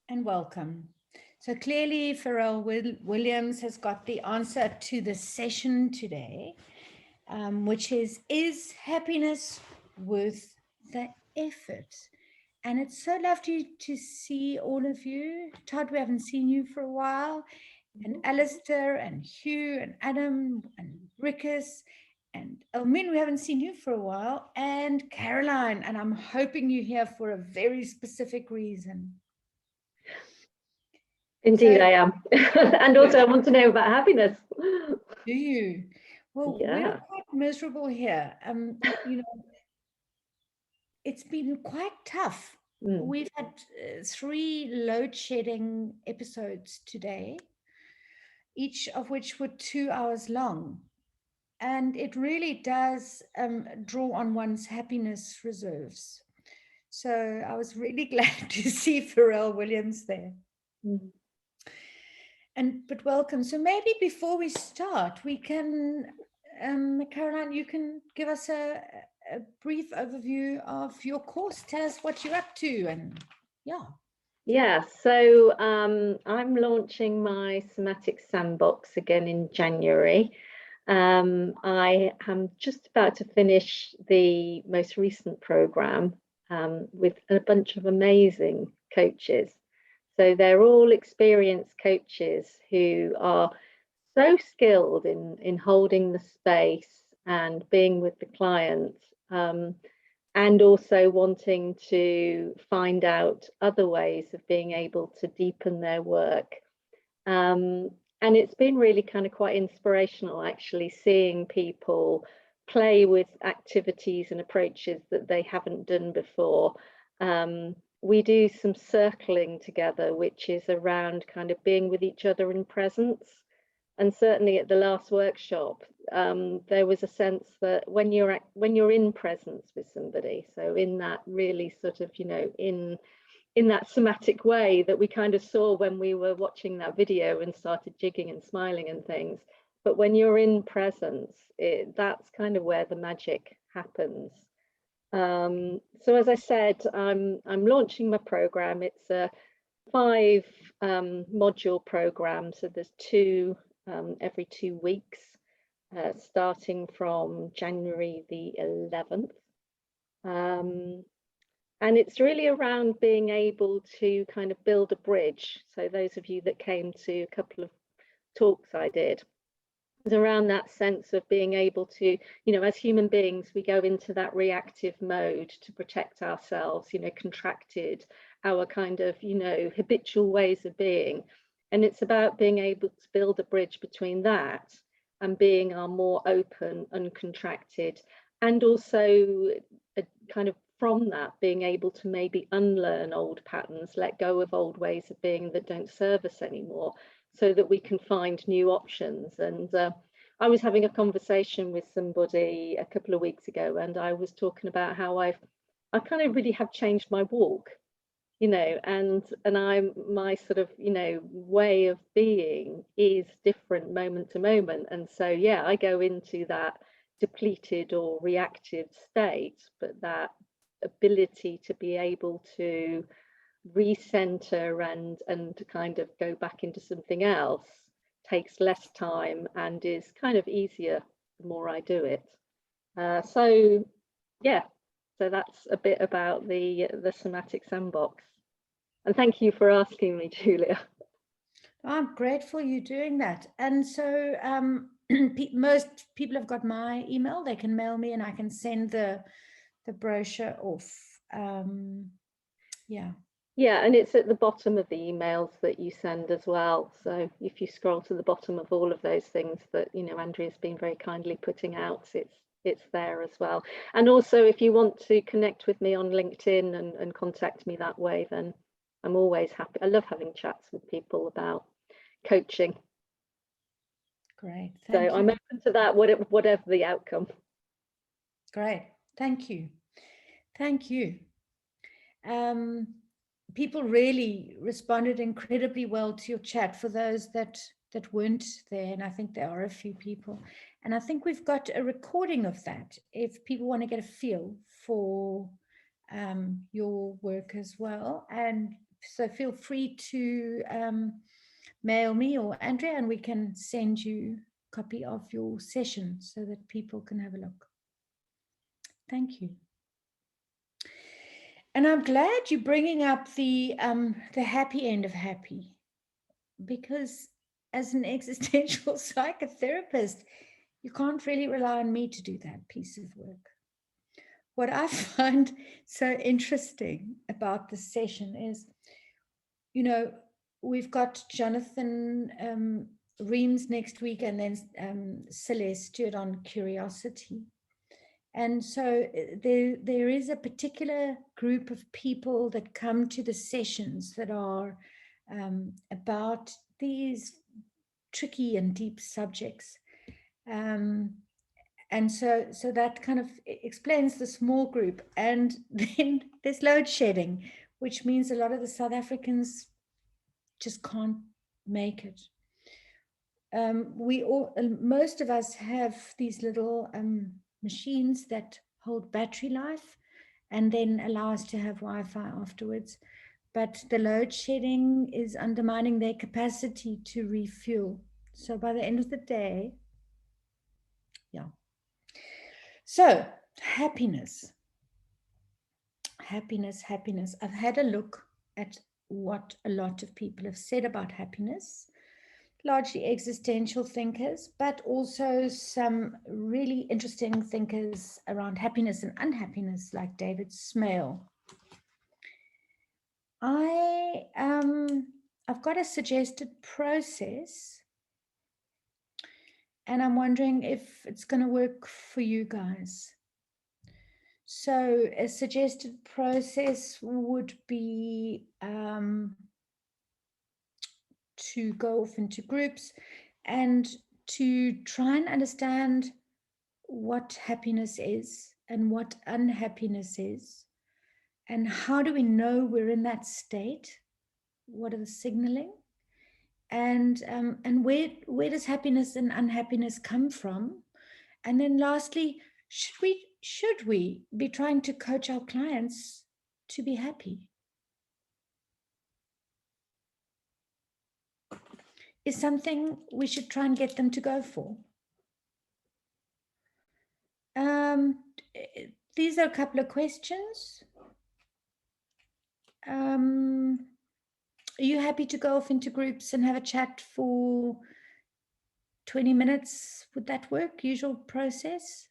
and welcome. So clearly, Pharrell Williams has got the answer to the session today, which is happiness worth the effort? And it's so lovely to see all of you. Todd, we haven't seen you for a while. And Alistair and Hugh and Adam and Rickus and Elmin, we haven't seen you for a while. And Caroline, and I'm hoping you're here for a very specific reason. Indeed, I am. And also I want to know about happiness. Do you? Well, Yeah. we're quite miserable here. You know, it's been quite tough. We've had 3 load shedding episodes today, each of which were 2 hours long. And it really does draw on one's happiness reserves. So I was really glad to see Pharrell Williams there. But welcome. So maybe before we start, we can, Caroline, you can give us a brief overview of your course. Tell us what you're up to, and yeah. Yeah, so I'm launching my somatic sandbox again in January. I am just about to finish the most recent program with a bunch of amazing coaches. So they're all experienced coaches who are so skilled in holding the space and being with the client, and also wanting to find out other ways of being able to deepen their work. And it's been really kind of quite inspirational, actually, seeing people play with activities and approaches that they haven't done before. We do some circling together, which is around kind of being with each other in presence. And certainly at the last workshop, there was a sense that when you're in presence with somebody, so in that really sort of, you know, in that somatic way that we kind of saw when we were watching that video and started jigging and smiling and things. But when you're in presence, that's kind of where the magic happens. So as I said, I'm launching my program. It's a 5 module program. So there's 2 every 2 weeks, starting from January the 11th. And it's really around being able to kind of build a bridge. So those of you that came to a couple of talks I did, it's around that sense of being able to, you know, as human beings, we go into that reactive mode to protect ourselves, you know, contracted, our kind of, you know, habitual ways of being. And it's about being able to build a bridge between that and being our more open, uncontracted, and also a kind of from that being able to maybe unlearn old patterns, let go of old ways of being that don't serve us anymore, so that we can find new options. And I was having a conversation with somebody a couple of weeks ago, and I was talking about how I kind of really have changed my walk, you know, and my sort of, you know, way of being is different moment to moment. And so, yeah, I go into that depleted or reactive state, but that ability to be able to recenter and to kind of go back into something else takes less time and is kind of easier the more I do it. So yeah, so that's a bit about the somatic sandbox. And thank you for asking me, Julia. I'm grateful you're doing that. And so most people have got my email. They can mail me and I can send the brochure off. Yeah. Yeah, and it's at the bottom of the emails that you send as well. So if you scroll to the bottom of all of those things that, you know, Andrea's been very kindly putting out, it's there as well. And also, if you want to connect with me on LinkedIn and contact me that way, then I'm always happy. I love having chats with people about coaching. Great. So I'm open to that, whatever the outcome. Great. Thank you. Thank you. People really responded incredibly well to your chat for those that weren't there, and I think there are a few people, and I think we've got a recording of that if people want to get a feel for your work as well. And So feel free to mail me or Andrea, and we can send you a copy of your session so that people can have a look. Thank you. And I'm glad you're bringing up the happy end of happy, because as an existential psychotherapist, you can't really rely on me to do that piece of work. What I find so interesting about this session is, you know, we've got Jonathan Reams next week, and then Celeste Stewart on curiosity. And so there is a particular group of people that come to the sessions that are about these tricky and deep subjects. And so that kind of explains the small group. And then there's load shedding, which means a lot of the South Africans just can't make it. Most of us have these little machines that hold battery life and then allow us to have Wi-Fi afterwards. But the load shedding is undermining their capacity to refuel. So by the end of the day, yeah. So happiness. I've had a look at what a lot of people have said about happiness, largely existential thinkers, but also some really interesting thinkers around happiness and unhappiness, like David Smale. I've got a suggested process, and I'm wondering if it's going to work for you guys. So a suggested process would be to go off into groups and to try and understand what happiness is and what unhappiness is, and how do we know we're in that state? What are the signaling? And where does happiness and unhappiness come from? And then lastly, should we be trying to coach our clients to be happy? Is something we should try and get them to go for? These are a couple of questions. Are you happy to go off into groups and have a chat for 20 minutes? Would that work? Usual process?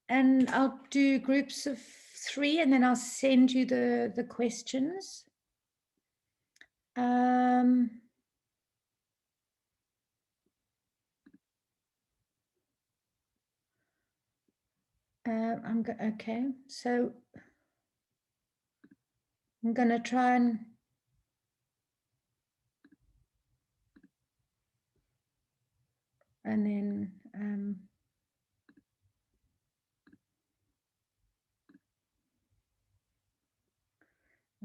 And I'll do groups of 3, and then I'll send you the questions. Okay, so I'm going to try and then I'm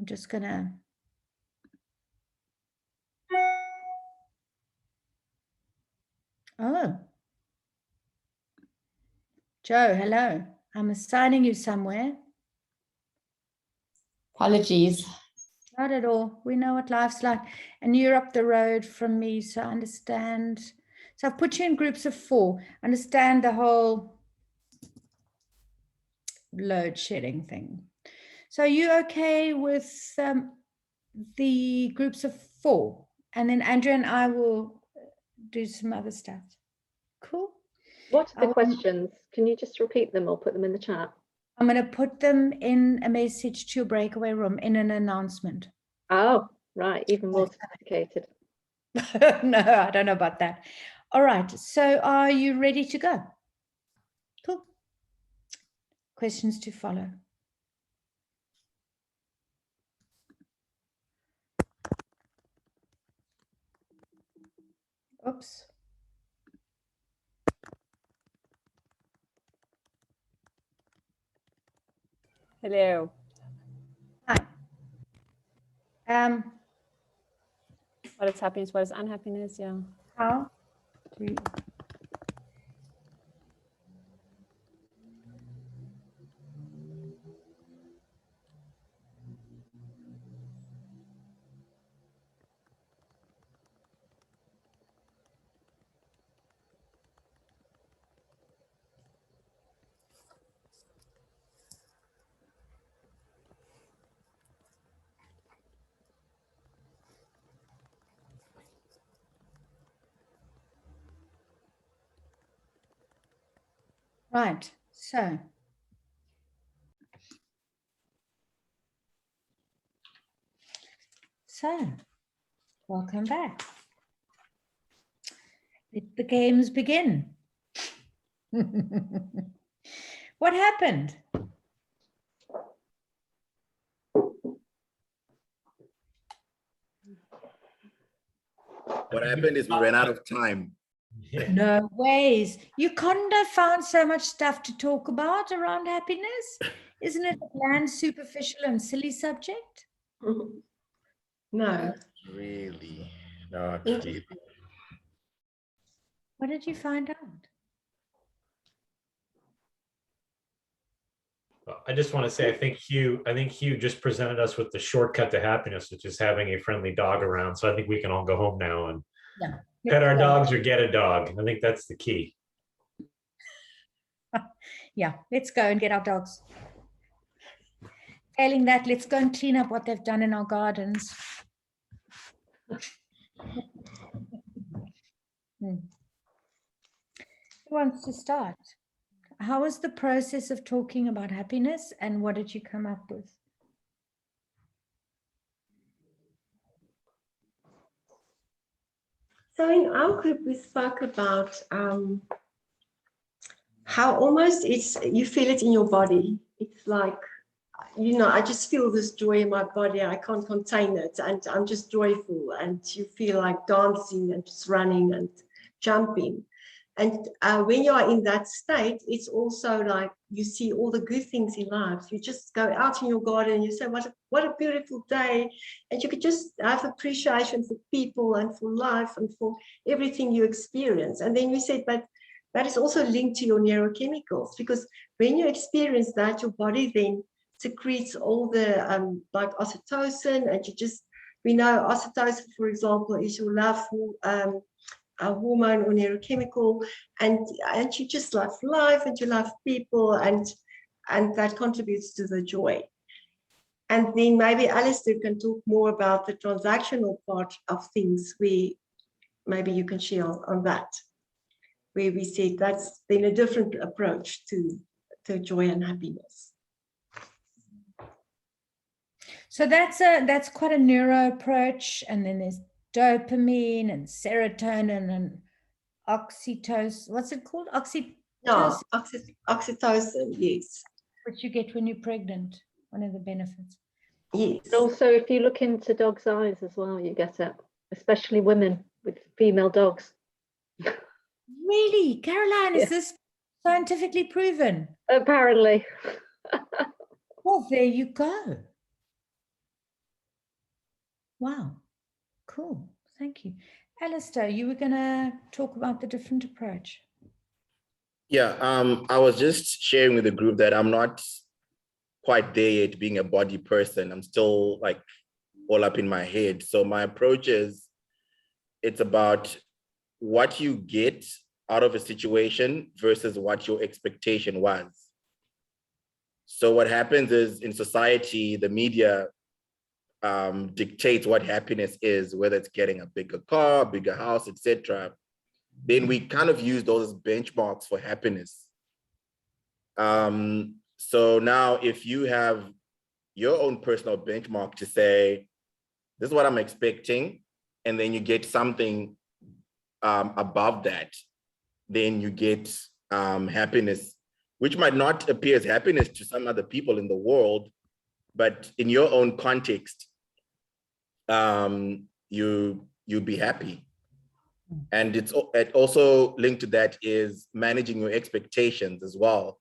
just going to Joe, hello. I'm assigning you somewhere. Apologies. Not at all. We know what life's like. And you're up the road from me, so I understand. So I've put you in groups of 4. Understand the whole load shedding thing. So are you okay with the groups of 4? And then Andrea and I will do some other stuff. Cool. What are the questions? Can you just repeat them or put them in the chat? I'm going to put them in a message to your breakaway room in an announcement. Oh, right. Even more sophisticated. No, I don't know about that. All right. So are you ready to go? Cool. Questions to follow. Oops. Hello. Hi. What is happiness? What is unhappiness? Yeah. How? Right. So welcome back. Let the games begin. What happened? What happened is we ran out of time. No ways. You couldn't have found so much stuff to talk about around happiness? Isn't it a bland, superficial, and silly subject? No. Really, not really. What did you find out? I just want to say, I think Hugh just presented us with the shortcut to happiness, which is having a friendly dog around. So I think we can all go home now and pet our dogs or get a dog. I think that's the key. Yeah, let's go and get our dogs. Failing that, let's go and clean up what they've done in our gardens. Who wants to start? How was the process of talking about happiness and what did you come up with? So in our group, we spoke about how almost you feel it in your body. It's like, I just feel this joy in my body. I can't contain it. And I'm just joyful. And you feel like dancing and just running and jumping. And when you are in that state, it's also like you see all the good things in life. You just go out in your garden and you say, what a beautiful day. And you could just have appreciation for people and for life and for everything you experience. And then we said, but that is also linked to your neurochemicals, because when you experience that, your body then secretes all the like oxytocin, and we know oxytocin, for example, is your love for a hormone or neurochemical, and you just love life and you love people, and that contributes to the joy. And then maybe Alistair can talk more about the transactional part of things. Maybe you can share on that, where we said that's been a different approach to joy and happiness. So that's quite a neuro approach, and then there's dopamine and serotonin and oxytocin. What's it called? Oxytocin. No, oxytocin, yes. Which you get when you're pregnant, one of the benefits. Yes. And also, if you look into dogs' eyes as well, you get it, especially women with female dogs. Really? Caroline, Yeah. is this scientifically proven? Apparently. Well, there you go. Wow. Cool. Thank you. Alistair, you were going to talk about the different approach. Yeah, I was just sharing with the group that I'm not quite there yet being a body person. I'm still like all up in my head. So my approach is, it's about what you get out of a situation versus what your expectation was. So what happens is, in society, the media dictates what happiness is, whether it's getting a bigger car, bigger house, etc. Then we kind of use those as benchmarks for happiness. So now if you have your own personal benchmark to say, this is what I'm expecting, and then you get something above that, then you get happiness, which might not appear as happiness to some other people in the world, but in your own context, you'll be happy. And it also linked to that is managing your expectations as well.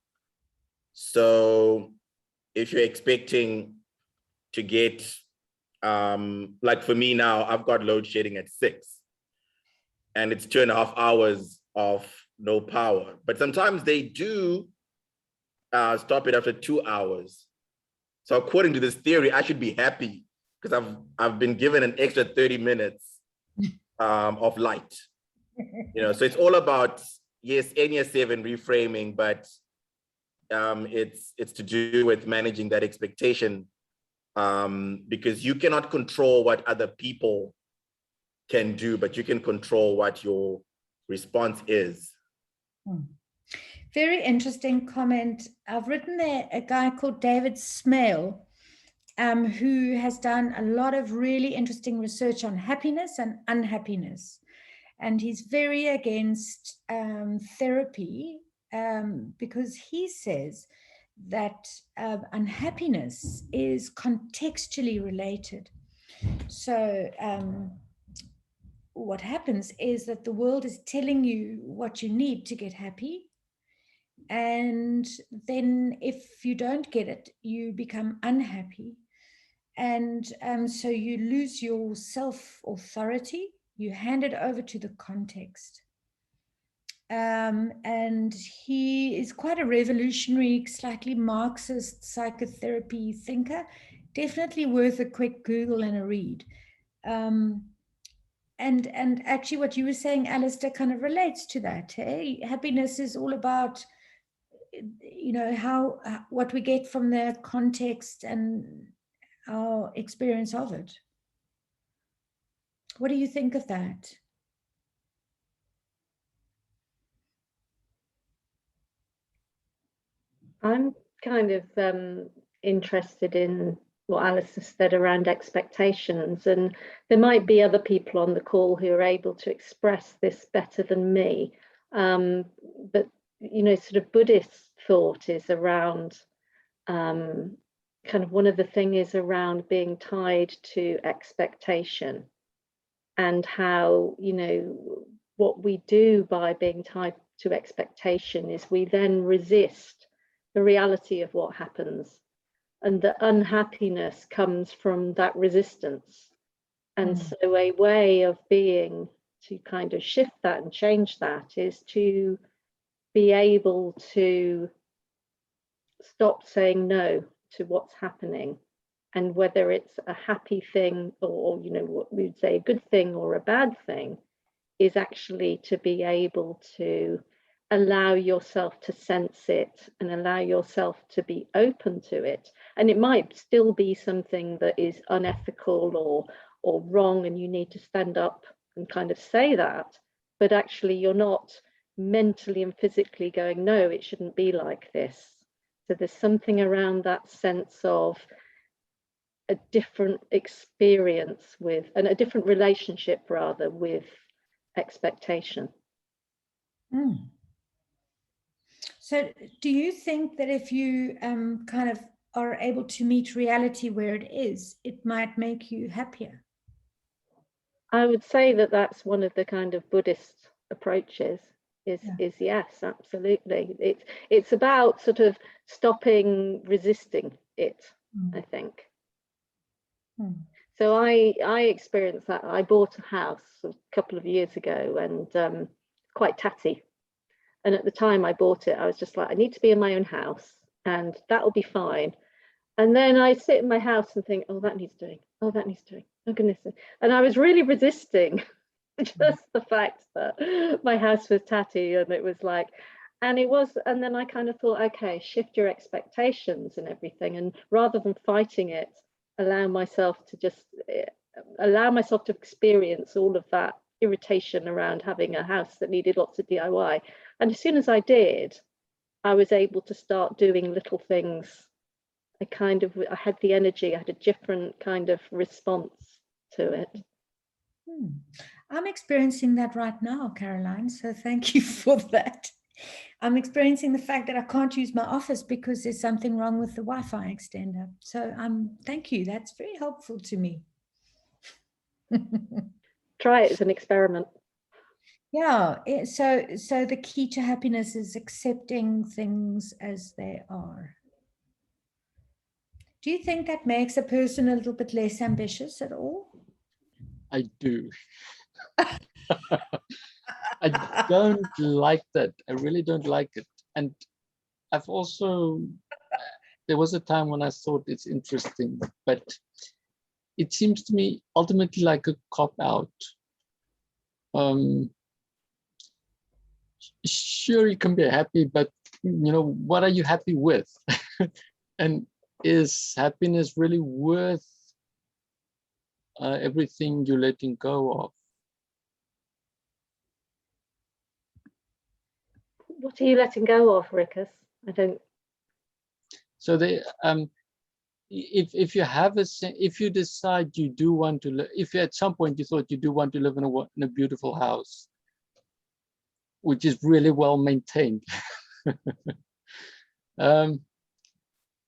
So if you're expecting to get, like for me now, I've got load shedding at 6, and it's 2.5 hours of no power. But sometimes they do stop it after 2 hours. So according to this theory, I should be happy because I've been given an extra 30 minutes of light. So it's all about, yes, NS7 reframing, but it's to do with managing that expectation, because you cannot control what other people can do, but you can control what your response is. Very interesting comment. I've written there a guy called David Smale, who has done a lot of really interesting research on happiness and unhappiness. And he's very against therapy because he says that unhappiness is contextually related. So what happens is that the world is telling you what you need to get happy. And then if you don't get it, you become unhappy. And so you lose your self-authority, you hand it over to the context. And he is quite a revolutionary, slightly Marxist psychotherapy thinker, definitely worth a quick Google and a read. And actually what you were saying, Alistair, kind of relates to that. Hey? Happiness is all about, you know, what we get from the context and our experience of it. What do you think of that? I'm kind of interested in what Alistair said around expectations, and there might be other people on the call who are able to express this better than me. But you know, sort of Buddhist thought is around kind of one of the things is around being tied to expectation, and how, you know, what we do by being tied to expectation is we then resist the reality of what happens, and the unhappiness comes from that resistance. And so a way of being to kind of shift that and change that is to be able to stop saying no to what's happening, and whether it's a happy thing or, you know, what we would say a good thing or a bad thing, is actually to be able to allow yourself to sense it and allow yourself to be open to it. And it might still be something that is unethical or wrong, and you need to stand up and kind of say that, but actually you're not mentally and physically going, no, it shouldn't be like this. So there's something around that sense of a different experience with, and a different relationship rather, with expectation. So do you think that if you kind of are able to meet reality where it is, it might make you happier? I would say that that's one of the kind of Buddhist approaches, is yes, absolutely. It's about sort of stopping resisting it, I think. So I experienced that. I bought a house a couple of years ago, and quite tatty. And at the time I bought it, I was just like, I need to be in my own house and that'll be fine. And then I sit in my house and think, oh, that needs doing. Oh, that needs doing. Oh, goodness. And I was really resisting just the fact that my house was tatty, and it was like, and then I kind of thought, okay, shift your expectations and everything. And rather than fighting it, allow myself to experience all of that irritation around having a house that needed lots of DIY. And as soon as I did, I was able to start doing little things. I had the energy, I had a different kind of response to it. I'm experiencing that right now, Caroline, so thank you for that. I'm experiencing the fact that I can't use my office because there's something wrong with the Wi-Fi extender. So thank you, that's very helpful to me. Try it as an experiment. Yeah, so the key to happiness is accepting things as they are. Do you think that makes a person a little bit less ambitious at all? I do. I don't like that. I really don't like it. And I've also, there was a time when I thought it's interesting, but it seems to me ultimately like a cop-out. Sure, you can be happy, but you know, what are you happy with? And is happiness really worth everything you're letting go of? What are you letting go of, Rikus? I don't. So they, if you have if you decide you do want to, if you, at some point you thought you do want to live in a beautiful house, which is really well maintained,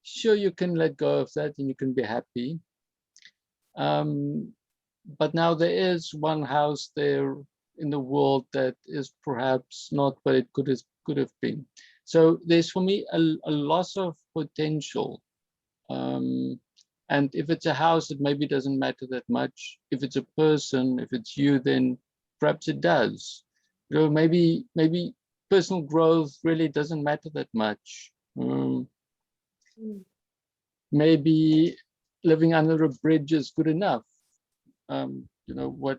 sure, you can let go of that and you can be happy. But now there is one house there in the world that is perhaps not what it could have been. So there's, for me, a loss of potential. And if it's a house, it maybe doesn't matter that much. If it's a person, if it's you, then perhaps it does. You know, maybe personal growth really doesn't matter that much. Maybe living under a bridge is good enough. You know, what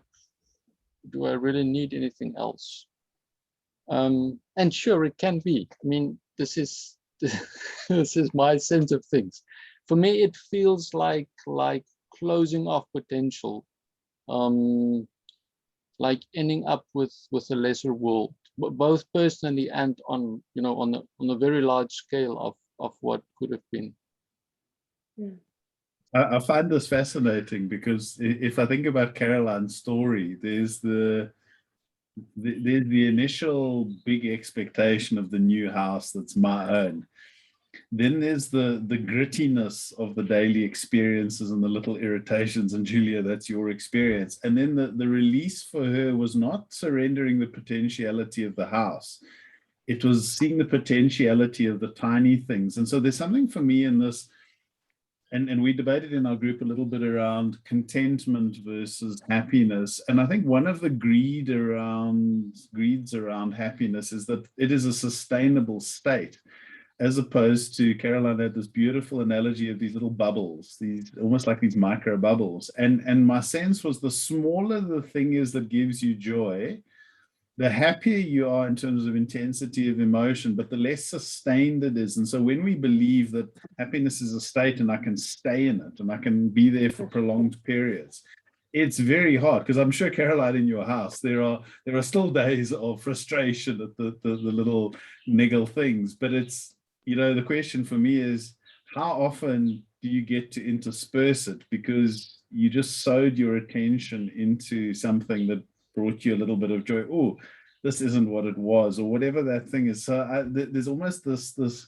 do I really need anything else? And sure, it can be. I mean, this is my sense of things. For me, it feels like closing off potential, like ending up with a lesser world, both personally and on a very large scale of what could have been. Yeah. I find this fascinating because if I think about Caroline's story, there's the initial big expectation of the new house that's my own. Then there's the grittiness of the daily experiences and the little irritations. And Julia, that's your experience. And then the release for her was not surrendering the potentiality of the house. It was seeing the potentiality of the tiny things. And so there's something for me in this. And we debated in our group a little bit around contentment versus happiness. And I think one of the greeds around happiness is that it is a sustainable state, as opposed to, Caroline had this beautiful analogy of these little bubbles, these almost like these micro bubbles. And my sense was, the smaller the thing is that gives you joy, the happier you are in terms of intensity of emotion, but the less sustained it is. And so when we believe that happiness is a state and I can stay in it and I can be there for prolonged periods, it's very hard. Because I'm sure, Caroline, in your house, there are still days of frustration at the little niggle things. But it's, you know, the question for me is, how often do you get to intersperse it? Because you just sowed your attention into something that brought you a little bit of joy. Oh, this isn't what it was, or whatever that thing is. So there's almost this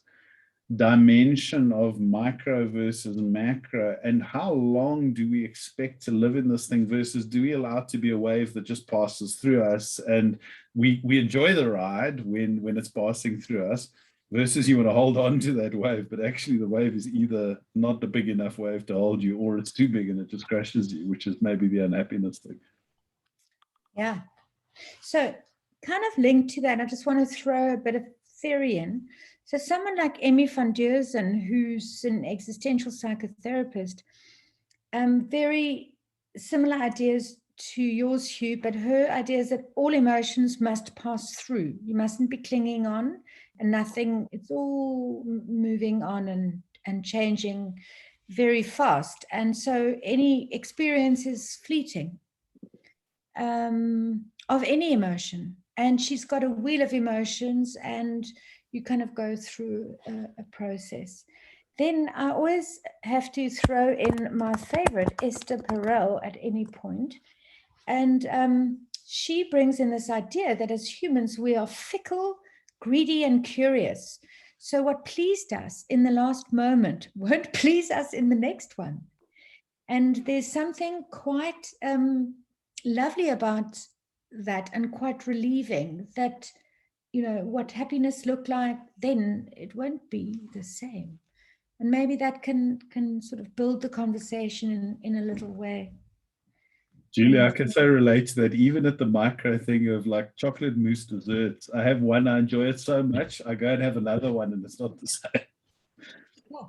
dimension of micro versus macro, and how long do we expect to live in this thing versus do we allow it to be a wave that just passes through us, and we enjoy the ride when it's passing through us, versus you want to hold on to that wave, but actually the wave is either not a big enough wave to hold you, or it's too big and it just crushes you, which is maybe the unhappiness thing. Yeah. So kind of linked to that, I just want to throw a bit of theory in. So someone like Emmy van Deurzen, who's an existential psychotherapist, very similar ideas to yours, Hugh, but her idea is that all emotions must pass through. You mustn't be clinging on and nothing, it's all moving on and changing very fast. And so any experience is fleeting. Of any emotion, and she's got a wheel of emotions, and you kind of go through a process. Then I always have to throw in my favorite, Esther Perel, at any point, and she brings in this idea that as humans we are fickle, greedy, and curious. So what pleased us in the last moment won't please us in the next one, and there's something quite lovely about that, and quite relieving that, you know, what happiness looked like then, it won't be the same. And maybe that can sort of build the conversation in a little way. Julia, I can so relate to that, even at the micro thing of like chocolate mousse desserts. I have one, I enjoy it so much, I go and have another one and it's not the same. Yeah.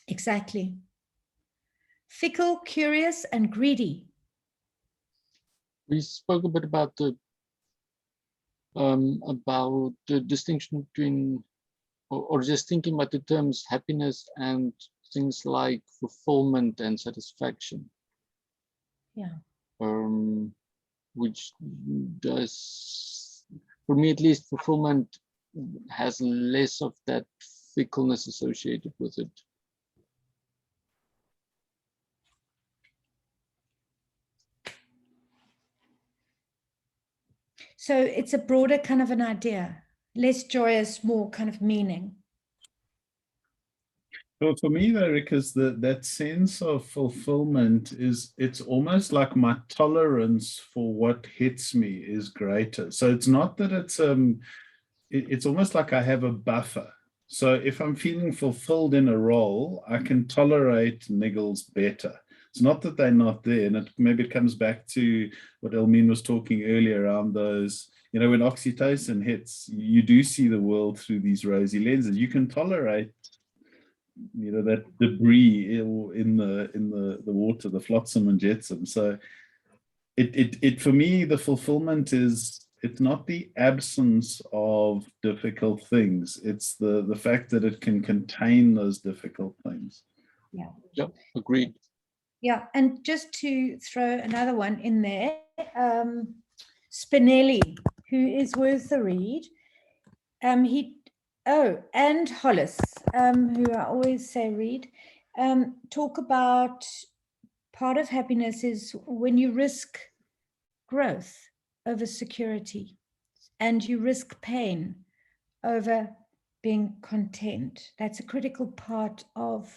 Exactly. Fickle, curious, and greedy. We spoke a bit about the distinction between, or just thinking about the terms happiness and things like fulfillment and satisfaction. Yeah. Which does, for me at least, fulfillment has less of that fickleness associated with it. So it's a broader kind of an idea, less joyous, more kind of meaning. Well, for me, though, because that sense of fulfillment it's almost like my tolerance for what hits me is greater. So it's not that it's almost like I have a buffer. So if I'm feeling fulfilled in a role, I can tolerate niggles better. It's not that they're not there, and maybe it comes back to what Elmine was talking earlier around those, you know, when oxytocin hits, you do see the world through these rosy lenses. You can tolerate, you know, that debris in the water, the flotsam and jetsam. So it for me, the fulfillment is, it's not the absence of difficult things. It's the fact that it can contain those difficult things. Yeah. Yeah, agreed. Yeah, and just to throw another one in there, Spinelli, who is worth a read, and Hollis, who I always say read, talk about part of happiness is when you risk growth over security, and you risk pain over being content. That's a critical part of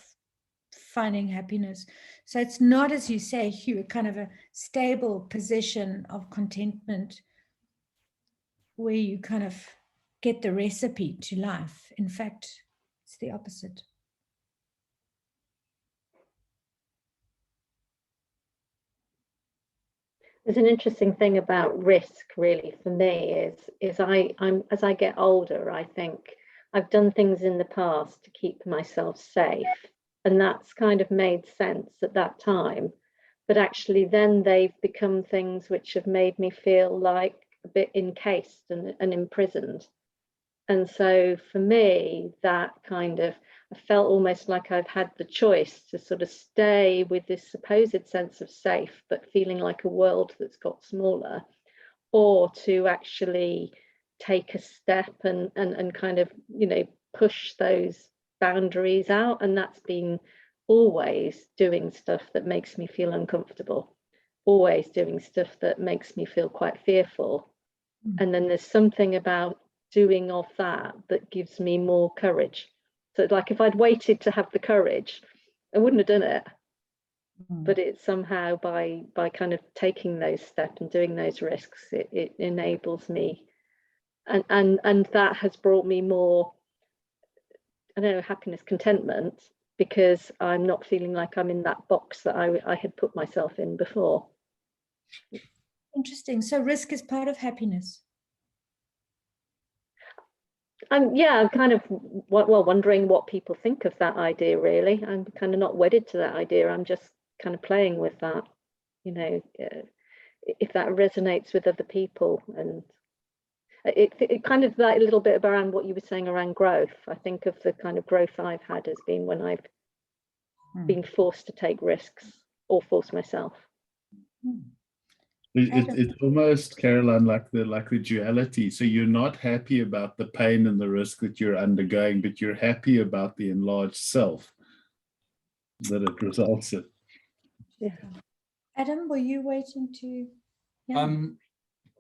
finding happiness. So it's not, as you say, Hugh, kind of a stable position of contentment where you kind of get the recipe to life. In fact, it's the opposite. There's an interesting thing about risk, really, for me, is I'm as I get older, I think I've done things in the past to keep myself safe, and that's kind of made sense at that time. But actually, then they've become things which have made me feel like a bit encased and imprisoned. And so for me, that kind of, I felt almost like I've had the choice to sort of stay with this supposed sense of safe, but feeling like a world that's got smaller, or to actually take a step and kind of, you know, push those boundaries out. And that's been always doing stuff that makes me feel uncomfortable, always doing stuff that makes me feel quite fearful. And then there's something about doing of that gives me more courage. So like if I'd waited to have the courage, I wouldn't have done it. But it's somehow by kind of taking those steps and doing those risks, it enables me, and that has brought me more, I don't know, happiness, contentment, because I'm not feeling like I'm in that box that I had put myself in before. Interesting. So risk is part of happiness. Yeah, I'm kind of wondering what people think of that idea, really. I'm kind of not wedded to that idea. I'm just kind of playing with that, you know, if that resonates with other people. And it kind of like a little bit around what you were saying around growth. I think of the kind of growth I've had has been when I've been forced to take risks or force myself. It's almost, Caroline, like the duality. So you're not happy about the pain and the risk that you're undergoing, but you're happy about the enlarged self that it results in. Yeah. Adam, were you waiting to?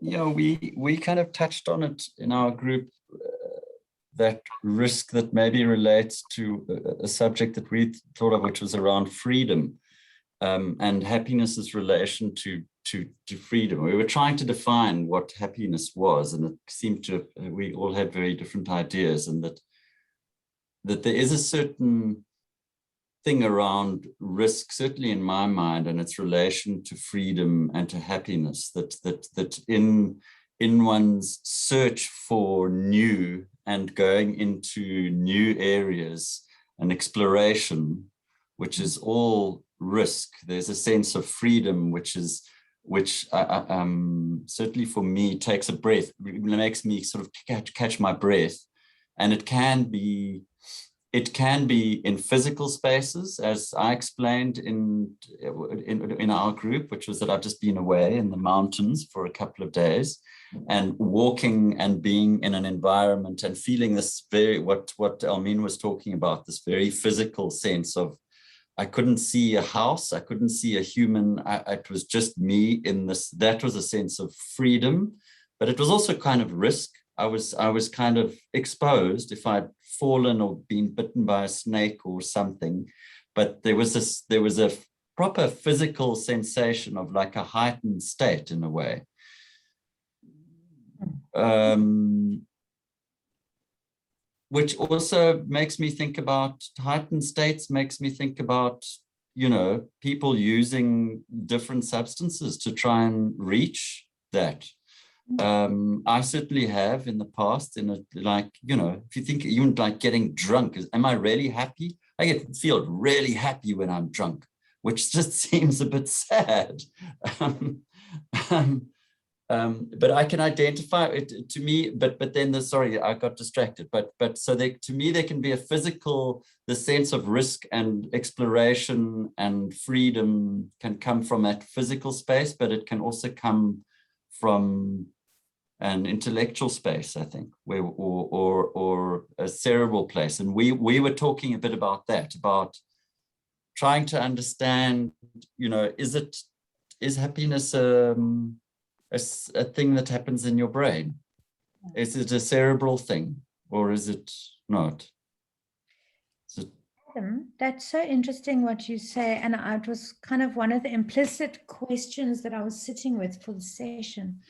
Yeah, we kind of touched on it in our group, that risk that maybe relates to a subject that we thought of, which was around freedom, and happiness's relation to freedom. We were trying to define what happiness was, and it seemed to, we all had very different ideas, and that there is a certain thing around risk, certainly in my mind, and its relation to freedom and to happiness, that in one's search for new and going into new areas and exploration, which is all risk, there's a sense of freedom, which certainly for me takes a breath, it makes me sort of catch my breath. And it can be it can be in physical spaces, as I explained in our group, which was that I've just been away in the mountains for a couple of days, and walking and being in an environment and feeling this very, what Elmine was talking about, this very physical sense of, I couldn't see a house, I couldn't see a human, it was just me in this. That was a sense of freedom, but it was also kind of risk. I was kind of exposed if I'd fallen or been bitten by a snake or something, but there was a proper physical sensation of like a heightened state in a way. Which also makes me think about heightened states, makes me think about, you know, people using different substances to try and reach that. I certainly have in the past, like, you know, if you think even like getting drunk, am I really happy? I feel really happy when I'm drunk, which just seems a bit sad. But I can identify it to me, but then sorry, I got distracted. But so to me, there can be a physical, the sense of risk and exploration and freedom can come from that physical space, but it can also come from an intellectual space, I think, where or a cerebral place. And we were talking a bit about that, about trying to understand, you know, is happiness a thing that happens in your brain? Is it a cerebral thing, or is it not? That's so interesting what you say, and it was kind of one of the implicit questions that I was sitting with for the session.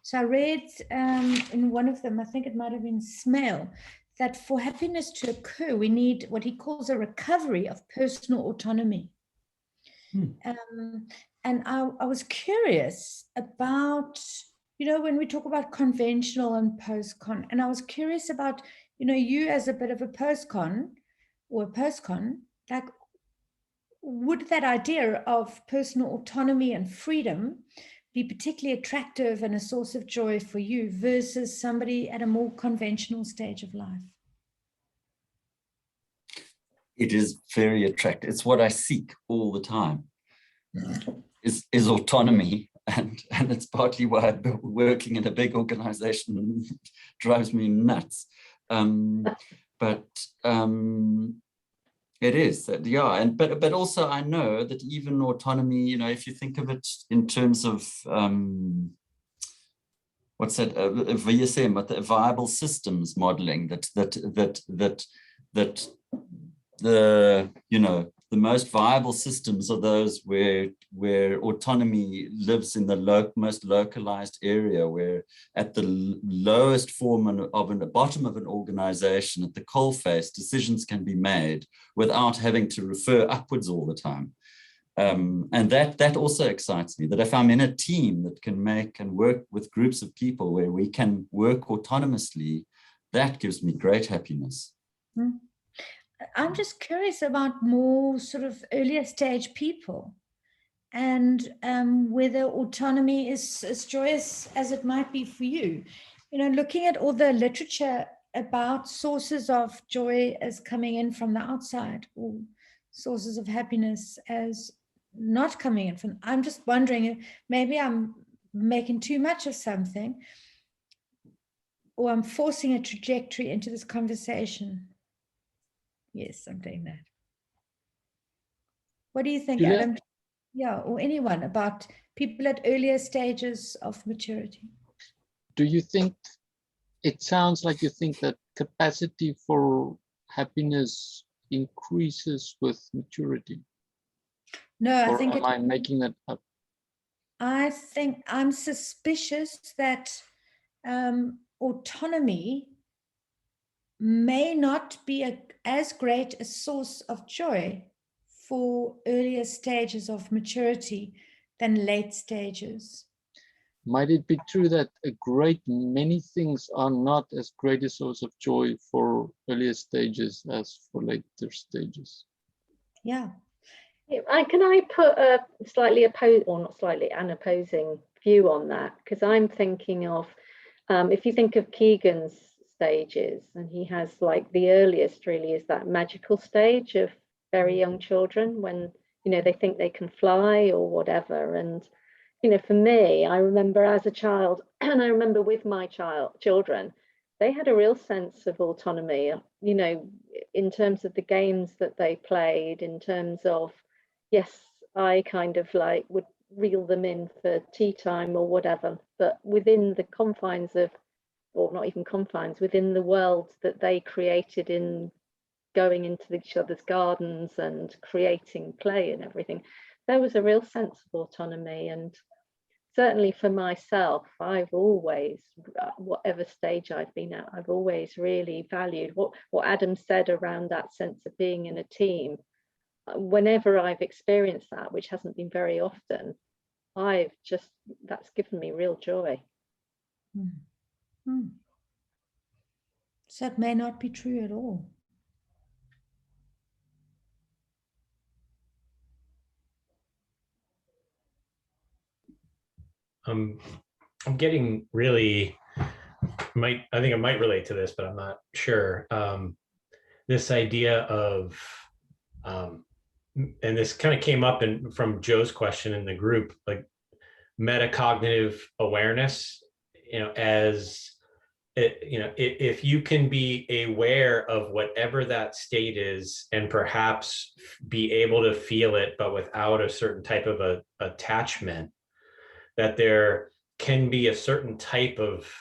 So I read in one of them, I think it might have been Smale, that for happiness to occur, we need what he calls a recovery of personal autonomy. And I was curious about, you know, when we talk about conventional and post-con, and I was curious about, you know, you as a bit of a post-con, like, would that idea of personal autonomy and freedom be particularly attractive and a source of joy for you versus somebody at a more conventional stage of life? It is very attractive. It's what I seek all the time. Is autonomy, and it's partly why working in a big organization drives me nuts. But it is that, yeah, but also I know that even autonomy, you know, if you think of it in terms of what's that, VSM, what the viable systems modeling, that the, you know, the most viable systems are those where autonomy lives in the most localized area, where at the lowest form of the bottom of an organization, at the coalface, decisions can be made without having to refer upwards all the time. And that also excites me, that if I'm in a team that can make and work with groups of people where we can work autonomously, that gives me great happiness. I'm just curious about more sort of earlier stage people, and whether autonomy is as joyous as it might be for you. You know, looking at all the literature about sources of joy as coming in from the outside, or sources of happiness as not coming in from, I'm just wondering, maybe I'm making too much of something, or I'm forcing a trajectory into this conversation. Yes, I'm doing that. What do you think, Julia? Adam? Yeah, or anyone, about people at earlier stages of maturity? Do you think, it sounds like you think that capacity for happiness increases with maturity? No, Or I think am I making that up? I think I'm suspicious that autonomy may not be as great a source of joy for earlier stages of maturity than late stages. Might it be true that a great many things are not as great a source of joy for earlier stages as for later stages? Yeah. Can I put a slightly an opposing view on that? Because I'm thinking of, if you think of Keegan's stages, and he has like the earliest really is that magical stage of very young children when, you know, they think they can fly or whatever. And, you know, for me, I remember as a child, and I remember with my children, they had a real sense of autonomy, you know, in terms of the games that they played, in terms of, yes, I kind of like would reel them in for tea time or whatever, but within the confines of, or not even confines, within the world that they created in going into each other's gardens and creating play and everything, there was a real sense of autonomy. And certainly for myself, I've always, whatever stage I've been at, I've always really valued what Adam said around that sense of being in a team. Whenever I've experienced that, which hasn't been very often, that's given me real joy. So it may not be true at all. I'm getting really, I think I might relate to this, but I'm not sure. This idea of, and this kind of came up from Joe's question in the group, like metacognitive awareness, you know, as it, you know, if you can be aware of whatever that state is and perhaps be able to feel it, but without a certain type of attachment, that there can be a certain type of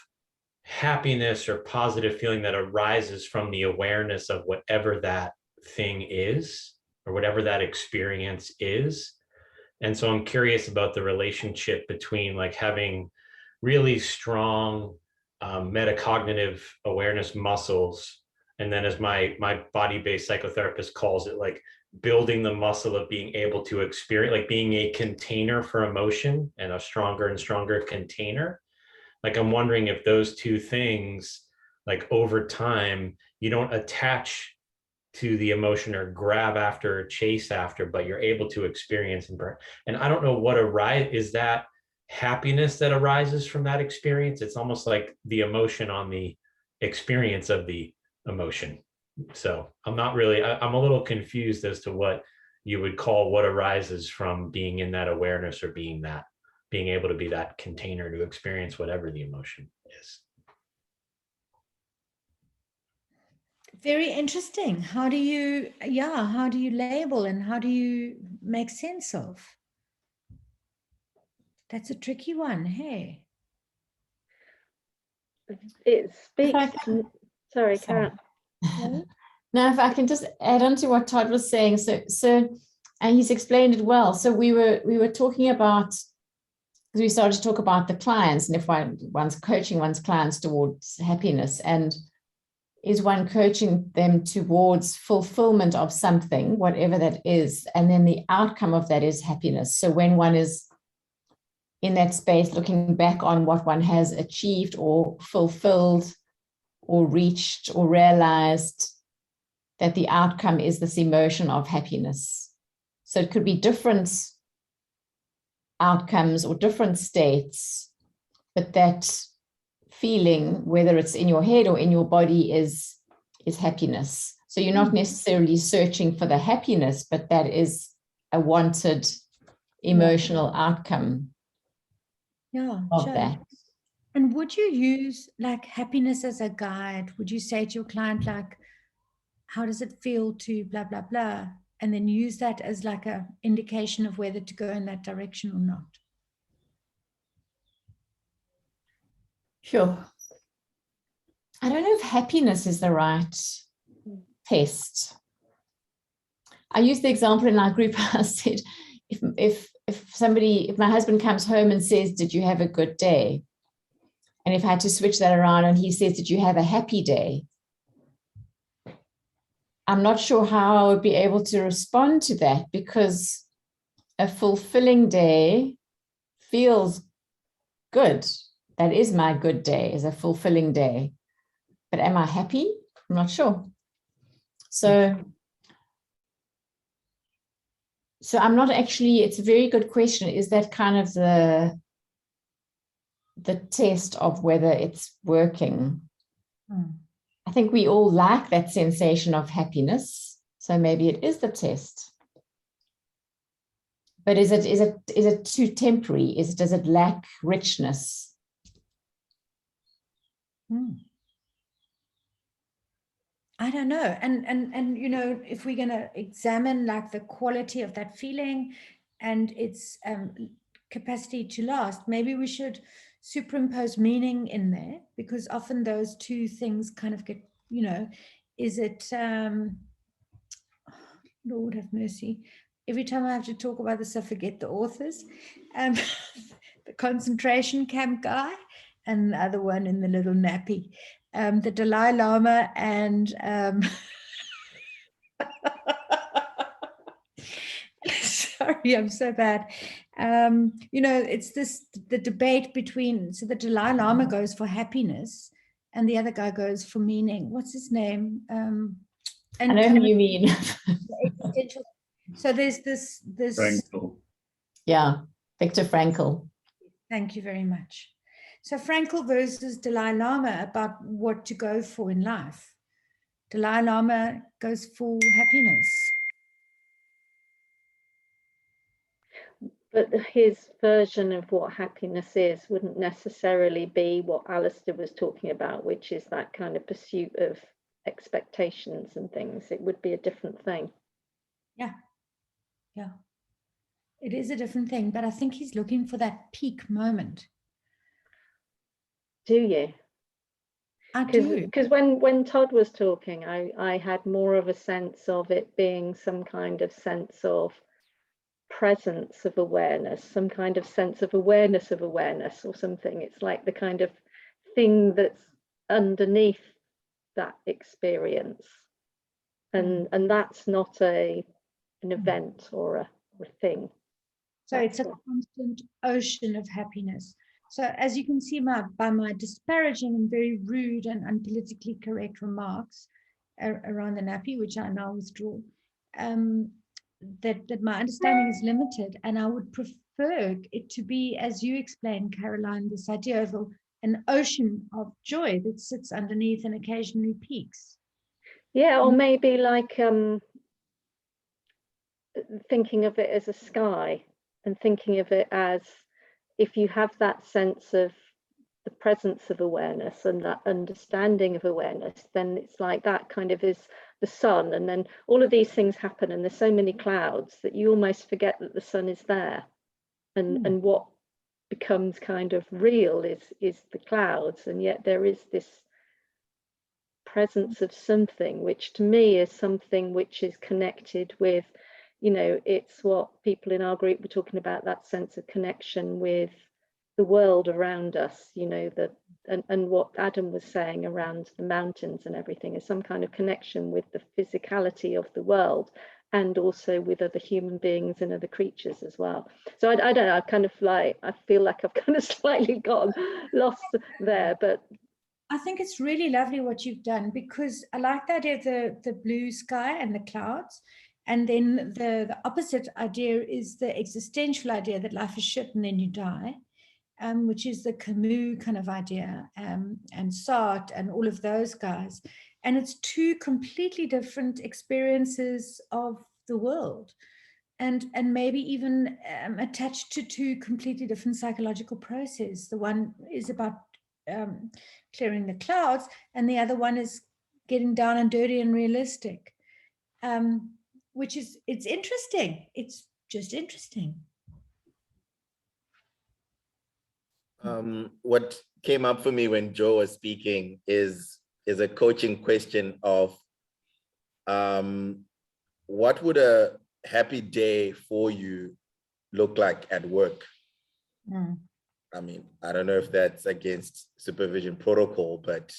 happiness or positive feeling that arises from the awareness of whatever that thing is or whatever that experience is. And so I'm curious about the relationship between like having really strong metacognitive awareness muscles, and then as my body-based psychotherapist calls it, like building the muscle of being able to experience, like being a container for emotion and a stronger and stronger container. Like I'm wondering if those two things, like over time, you don't attach to the emotion or grab after or chase after, but you're able to experience and I don't know what is that happiness that arises from that experience. It's almost like the emotion on the experience of the emotion. So I'm not really, I'm a little confused as to what you would call what arises from being in that awareness or being able to be that container to experience whatever the emotion is. Very interesting. How do you label and how do you make sense of? That's a tricky one, hey? It speaks to, sorry, Karen. Now, if I can just add on to what Todd was saying, so and he's explained it well. So we were talking about, because we started to talk about the clients and if one's coaching one's clients towards happiness, and is one coaching them towards fulfillment of something, whatever that is, and then the outcome of that is happiness. So when one is in that space, looking back on what one has achieved or fulfilled or reached or realized, that the outcome is this emotion of happiness. So it could be different outcomes or different states, but that feeling, whether it's in your head or in your body, is happiness. So you're not necessarily searching for the happiness, but that is a wanted emotional outcome of that. And would you use like happiness as a guide? Would you say to your client, like, how does it feel to blah, blah, blah? And then use that as like an indication of whether to go in that direction or not? Sure. I don't know if happiness is the right test. I used the example in our group. I said, if my husband comes home and says, did you have a good day? And if I had to switch that around and he says, did you have a happy day? I'm not sure how I would be able to respond to that, because a fulfilling day feels good. That is my good day, is a fulfilling day. But am I happy? I'm not sure. So I'm not actually, it's a very good question. Is that kind of the test of whether it's working? I think we all like that sensation of happiness. So maybe it is the test. But is it too temporary? Does it lack richness? I don't know. And you know, if we're going to examine like the quality of that feeling and its capacity to last, maybe we should superimpose meaning in there, because often those two things kind of get, you know, is it, Lord have mercy. Every time I have to talk about this, I forget the authors. The concentration camp guy and the other one in the little nappy. The Dalai Lama and sorry, I'm so bad. You know, it's the debate between, so the Dalai Lama goes for happiness and the other guy goes for meaning. What's his name? And I know who you mean. So there's this Frankl. Yeah, Viktor Frankl. Thank you very much. So Frankl versus Dalai Lama about what to go for in life. Dalai Lama goes for happiness. But his version of what happiness is wouldn't necessarily be what Alistair was talking about, which is that kind of pursuit of expectations and things. It would be a different thing. Yeah. Yeah. It is a different thing, but I think he's looking for that peak moment. Do you? I do. Because when Todd was talking, I had more of a sense of it being some kind of sense of presence of awareness, some kind of sense of awareness or something. It's like the kind of thing that's underneath that experience. And that's not an event or a thing. So it's a constant ocean of happiness. So as you can see by my disparaging and very rude and unpolitically correct remarks around the nappy, which I now withdraw, that my understanding is limited, and I would prefer it to be, as you explained, Caroline, this idea of an ocean of joy that sits underneath and occasionally peaks. Yeah, or maybe like thinking of it as a sky, and thinking of it as, if you have that sense of the presence of awareness and that understanding of awareness, then it's like that kind of is the sun, and then all of these things happen and there's so many clouds that you almost forget that the sun is there, and what becomes kind of real is the clouds, and yet there is this presence of something, which to me is something which is connected with, you know, it's what people in our group were talking about, that sense of connection with the world around us, you know, and what Adam was saying around the mountains and everything is some kind of connection with the physicality of the world, and also with other human beings and other creatures as well. So I don't know, I kind of like, I feel like I've kind of slightly gotten lost there, but I think it's really lovely what you've done, because I like the idea of the blue sky and the clouds. And then the opposite idea is the existential idea that life is shit and then you die, which is the Camus kind of idea, and Sartre and all of those guys. And it's two completely different experiences of the world, and maybe even attached to two completely different psychological processes. The one is about clearing the clouds, and the other one is getting down and dirty and realistic, which is, it's interesting. It's just interesting. What came up for me when Joe was speaking is a coaching question of what would a happy day for you look like at work? I mean, I don't know if that's against supervision protocol, but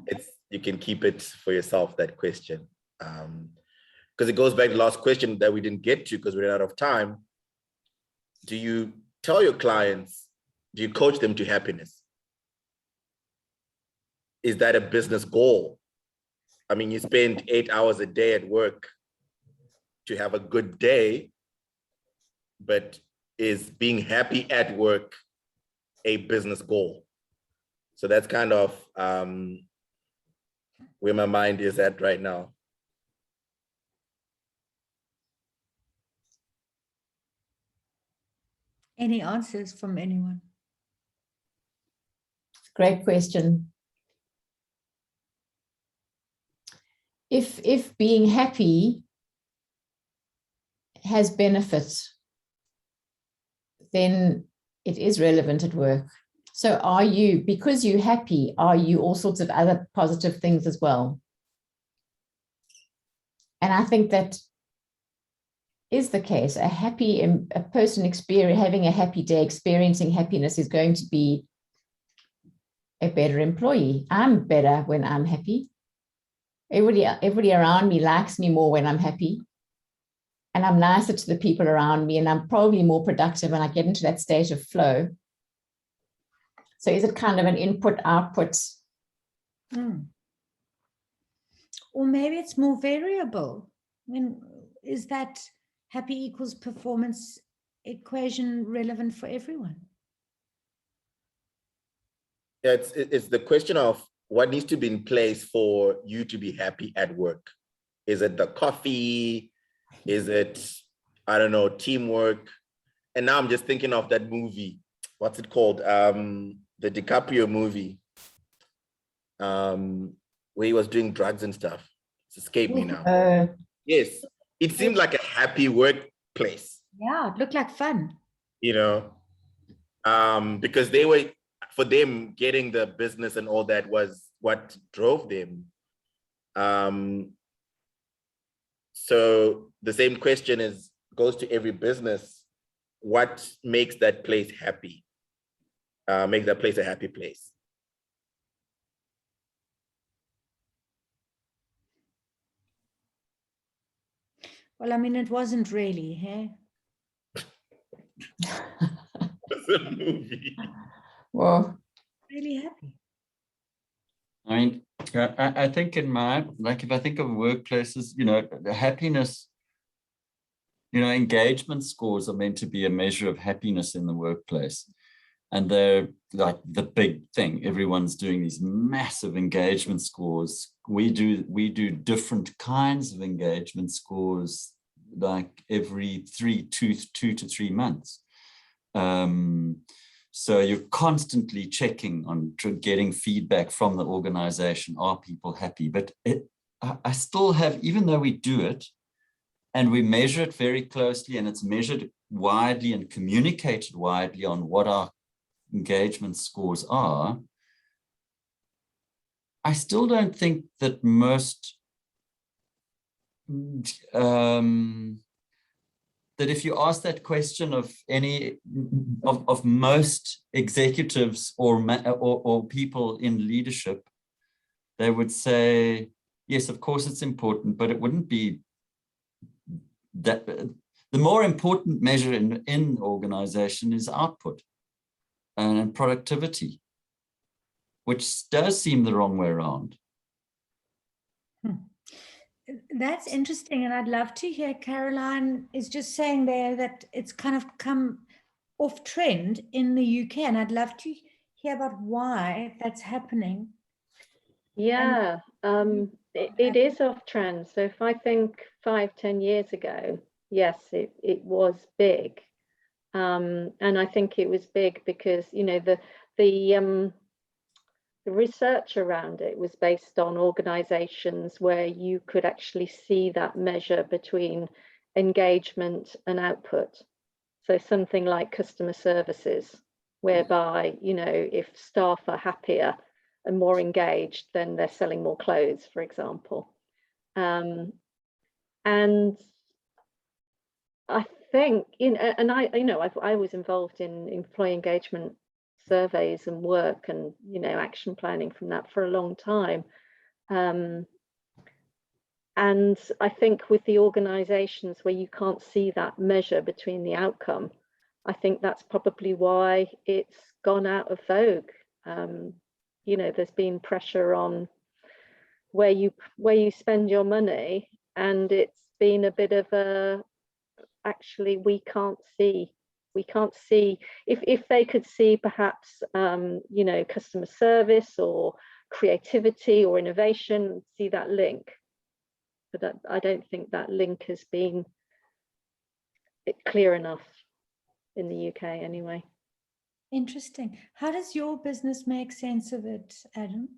it's, you can keep it for yourself, that question. Because it goes back to the last question that we didn't get to because we ran out of time. Do you tell your clients, do you coach them to happiness? Is that a business goal? I mean, you spend 8 hours a day at work to have a good day, but is being happy at work a business goal? So that's kind of where my mind is at right now. Any answers from anyone? Great question. If being happy has benefits, then it is relevant at work. So are you, because you're happy, are you all sorts of other positive things as well? And I think that is the case. A person having a happy day, experiencing happiness is going to be a better employee. I'm better when I'm happy. Everybody around me likes me more when I'm happy. And I'm nicer to the people around me, and I'm probably more productive when I get into that state of flow. So is it kind of an input-output? Or maybe it's more variable. I mean, is that happy equals performance equation relevant for everyone? Yeah, it's the question of what needs to be in place for you to be happy at work. Is it the coffee? Is it, I don't know, teamwork? And now I'm just thinking of that movie. What's it called? The DiCaprio movie, where he was doing drugs and stuff. It's escaped me now. Yes, it seemed like a happy workplace. Yeah, it looked like fun. You know, because for them, getting the business and all that was what drove them. So the same question goes to every business. What makes that place happy? Make that place a happy place. Well, I mean, it wasn't really, hey? It's a movie. Well, Really happy. I mean, I think if I think of workplaces, the happiness, engagement scores are meant to be a measure of happiness in the workplace. And they're like the big thing. Everyone's doing these massive engagement scores. We do different kinds of engagement scores, like every 2 to 3 months. So you're constantly checking on getting feedback from the organization. Are people happy? But I still have, even though we do it and we measure it very closely, and it's measured widely and communicated widely on what our engagement scores are, I still don't think that most that if you ask that question of any of most executives or people in leadership, they would say, yes, of course it's important, but it wouldn't be that. The more important measure in organization is output and productivity, which does seem the wrong way around. That's interesting. And I'd love to hear, Caroline is just saying there that it's kind of come off trend in the UK. And I'd love to hear about why that's happening. Yeah, it is off trend. So if I think 5-10 years ago, yes, it was big. And I think it was big because, the research around it was based on organizations where you could actually see that measure between engagement and output. So something like customer services, whereby, if staff are happier and more engaged, then they're selling more clothes, for example. And I think, I was involved in employee engagement surveys and work and action planning from that for a long time, and I think with the organizations where you can't see that measure between the outcome, I think that's probably why it's gone out of vogue. There's been pressure on where you spend your money, and it's been a bit of a, actually we can't see if they could see perhaps customer service or creativity or innovation, see that link. But I don't think that link has been clear enough in the UK anyway. Interesting. How does your business make sense of it, Adam?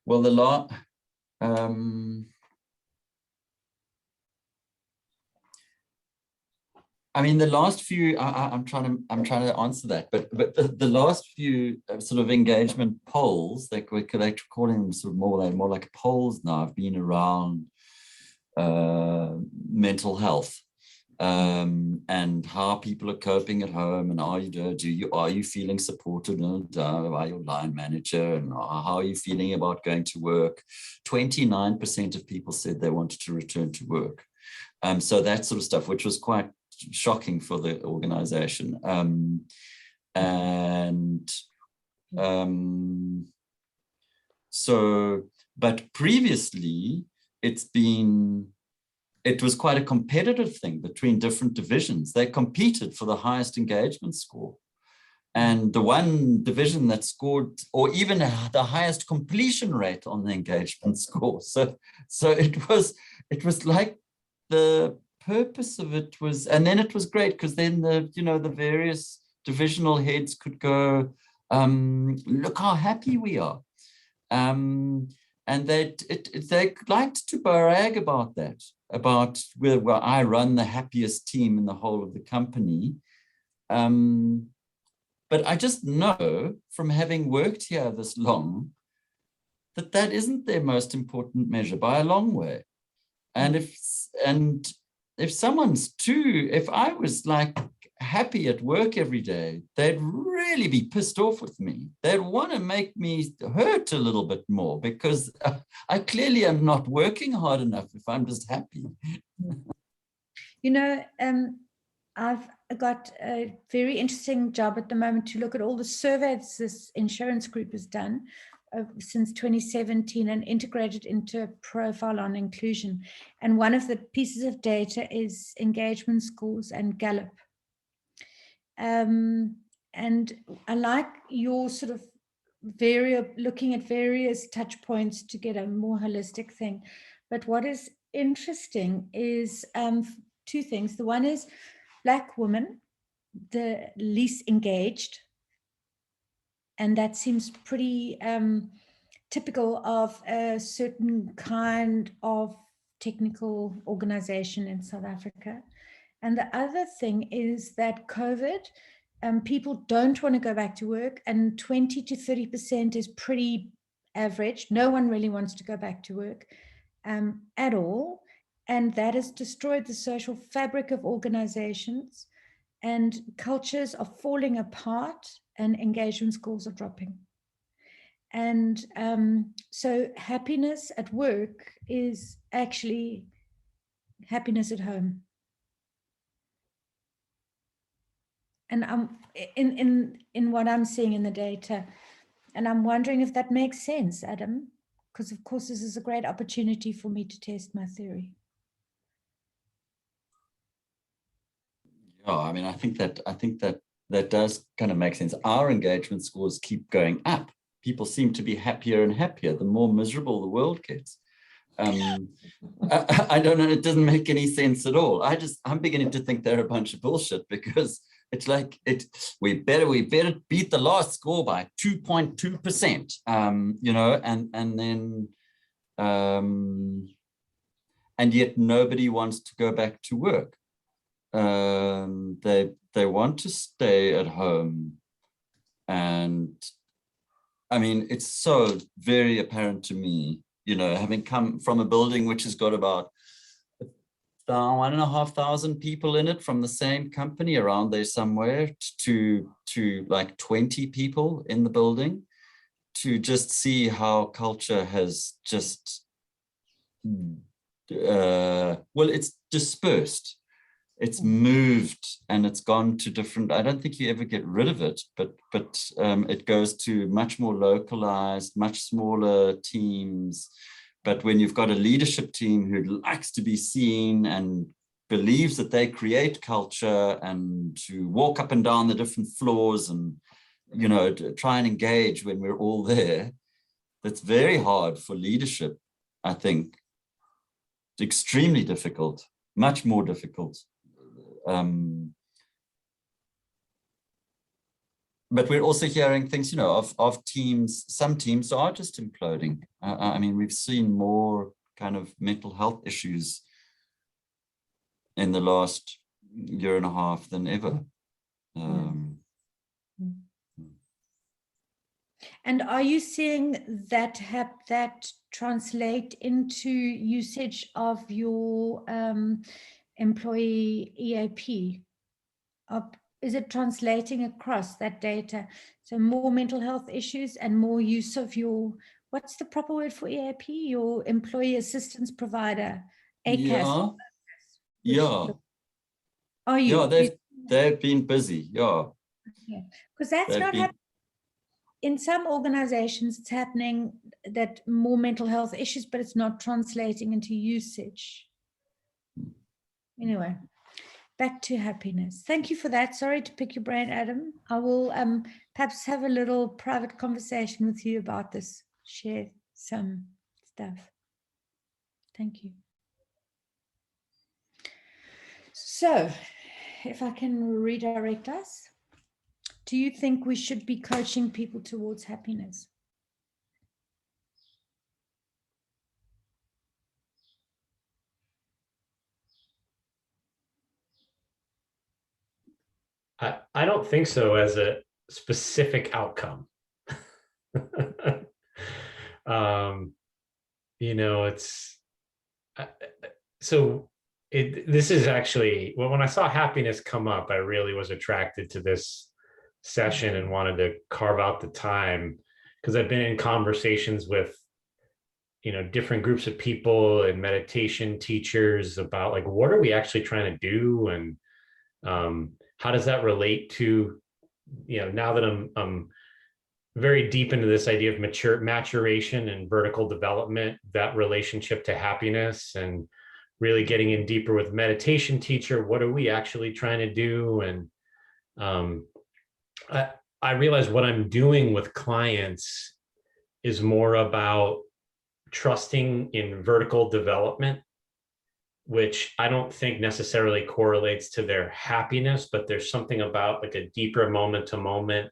Well, the law. I mean, the last few. I'm trying to answer that, but the last few sort of engagement polls, they're calling them sort of more like polls now, have been around mental health. And how people are coping at home, and are you feeling supported by your line manager, and how are you feeling about going to work? 29% of people said they wanted to return to work. So that sort of stuff, which was quite shocking for the organization. But previously it was quite a competitive thing between different divisions. They competed for the highest engagement score. And the one division that scored, or even the highest completion rate on the engagement score. So it was like the purpose of it was, and then it was great because then the various divisional heads could go, look how happy we are. And they liked to brag about that, about where I run the happiest team in the whole of the company. But I just know from having worked here this long that isn't their most important measure by a long way. And if I was like happy at work every day, they'd really be pissed off with me. They'd want to make me hurt a little bit more because I clearly am not working hard enough if I'm just happy. I've got a very interesting job at the moment to look at all the surveys this insurance group has done since 2017 and integrated into a profile on inclusion. And one of the pieces of data is engagement scores and Gallup. And I like your sort of looking at various touch points to get a more holistic thing. But what is interesting is two things. The one is Black women, the least engaged. And that seems pretty typical of a certain kind of technical organization in South Africa. And the other thing is that COVID, people don't want to go back to work, and 20 to 30% is pretty average. No one really wants to go back to work at all. And that has destroyed the social fabric of organizations, and cultures are falling apart and engagement scores are dropping. And so happiness at work is actually happiness at home. And I'm in what I'm seeing in the data, and I'm wondering if that makes sense, Adam, because of course this is a great opportunity for me to test my theory. Yeah, I mean, I think that does kind of make sense. Our engagement scores keep going up. People seem to be happier and happier the more miserable the world gets. I don't know, it doesn't make any sense at all. I'm beginning to think they're a bunch of bullshit, because it's like we better beat the last score by 2.2%, and yet nobody wants to go back to work. They want to stay at home. And I mean, it's so very apparent to me, having come from a building which has got about 1,500 people in it from the same company around there somewhere, to like 20 people in the building, to just see how culture has just, it's dispersed. It's moved and it's gone to different, I don't think you ever get rid of it, but it goes to much more localized, much smaller teams. But when you've got a leadership team who likes to be seen and believes that they create culture and to walk up and down the different floors and, you know, to try and engage when we're all there. That's very hard for leadership, I think. It's extremely difficult, much more difficult. But we're also hearing things, you know, of teams, some teams are just imploding. I mean, we've seen more kind of mental health issues in the last year and a half than ever. And are you seeing that that translate into usage of your employee EAP? Is it translating across that data? So more mental health issues and more use of your, what's the proper word for EAP? Your employee assistance provider, ACAS. Yeah. Are you? Yeah, they've been busy. Yeah. Because that's not happening. In some organizations, it's happening that more mental health issues, but it's not translating into usage. Anyway, back to happiness. Thank you for that. Sorry to pick your brain, Adam. I will perhaps have a little private conversation with you about this, share some stuff. Thank you. So, if I can redirect us. Do you think we should be coaching people towards happiness? I don't think so as a specific outcome. You know, it's so this is actually, well, when I saw happiness come up, I really was attracted to this session and wanted to carve out the time, because I've been in conversations with, you know, different groups of people and meditation teachers about like, what are we actually trying to do? And how does that relate to, you know, now that I'm very deep into this idea of maturation and vertical development, that relationship to happiness, and really getting in deeper with meditation teacher, what are we actually trying to do? And I realize what I'm doing with clients is more about trusting in vertical development, which I don't think necessarily correlates to their happiness, but there's something about like a deeper moment to moment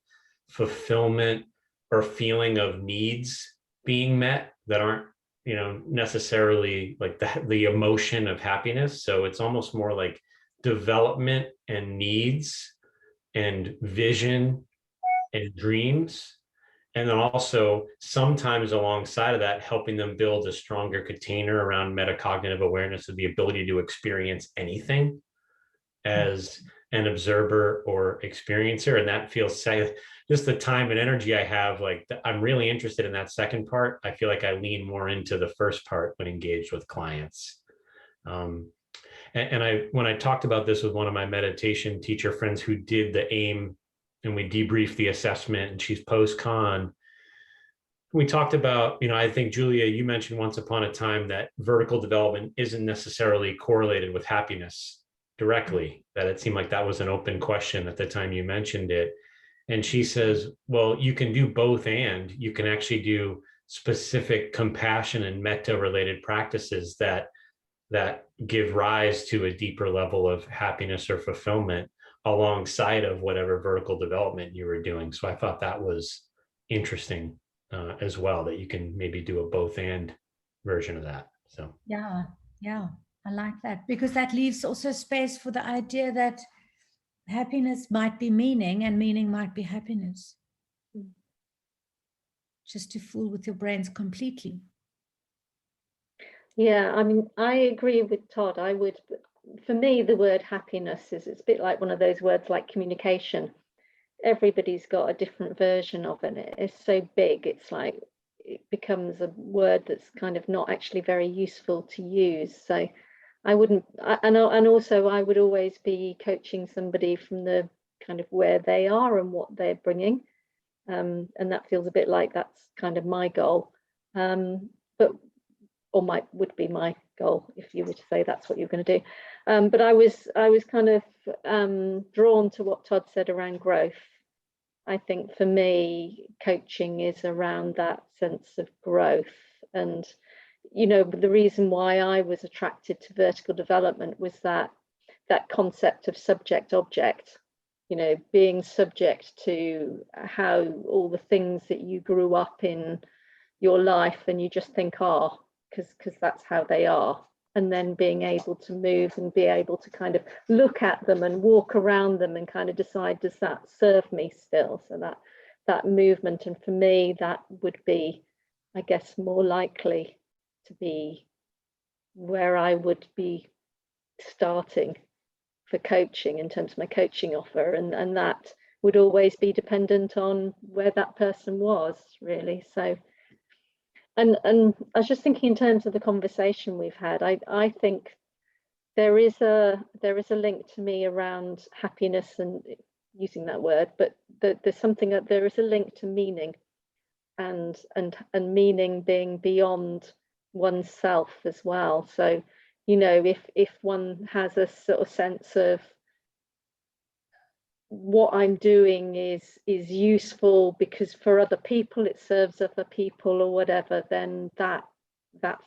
fulfillment or feeling of needs being met that aren't, you know, necessarily like the emotion of happiness. So it's almost more like development and needs and vision and dreams. And then also sometimes alongside of that, helping them build a stronger container around metacognitive awareness of the ability to experience anything as an observer or experiencer. And that feels just the time and energy I have, like I'm really interested in that second part. I feel like I lean more into the first part when engaged with clients. And when I talked about this with one of my meditation teacher friends who did the AIM, and we debriefed the assessment, and she's post-con, we talked about, you know, I think, Julia, you mentioned once upon a time that vertical development isn't necessarily correlated with happiness directly, that it seemed like that was an open question at the time you mentioned it. And she says, well, you can do both, and you can actually do specific compassion and metta related practices that give rise to a deeper level of happiness or fulfillment alongside of whatever vertical development you were doing. So I thought that was interesting as well, that you can maybe do a both and version of that. So yeah, I like that, because that leaves also space for the idea that happiness might be meaning and meaning might be happiness. Just to fool with your brains completely. Yeah, I mean, I agree with Todd. I would, for me, the word happiness is, it's a bit like one of those words like communication. Everybody's got a different version of it. It's so big, it's like it becomes a word that's kind of not actually very useful to use. So I wouldn't, and also I would always be coaching somebody from the kind of where they are and what they're bringing. And that feels a bit like that's kind of my goal. Would be my goal if you were to say that's what you're going to do. But I was kind of drawn to what Todd said around growth. I think for me, coaching is around that sense of growth. And, you know, the reason why I was attracted to vertical development was that concept of subject object, you know, being subject to how all the things that you grew up in your life and you just think are, because that's how they are. And then being able to move and be able to kind of look at them and walk around them and kind of decide, does that serve me still? So that movement, and for me, that would be, I guess, more likely to be where I would be starting for coaching in terms of my coaching offer, and that would always be dependent on where that person was, really. So, and I was just thinking in terms of the conversation we've had, I think there is a link to me around happiness and using that word, but there's something that there is a link to meaning, and meaning being beyond oneself as well. So, you know, if one has a sort of sense of what I'm doing is useful because for other people it serves other people or whatever, then that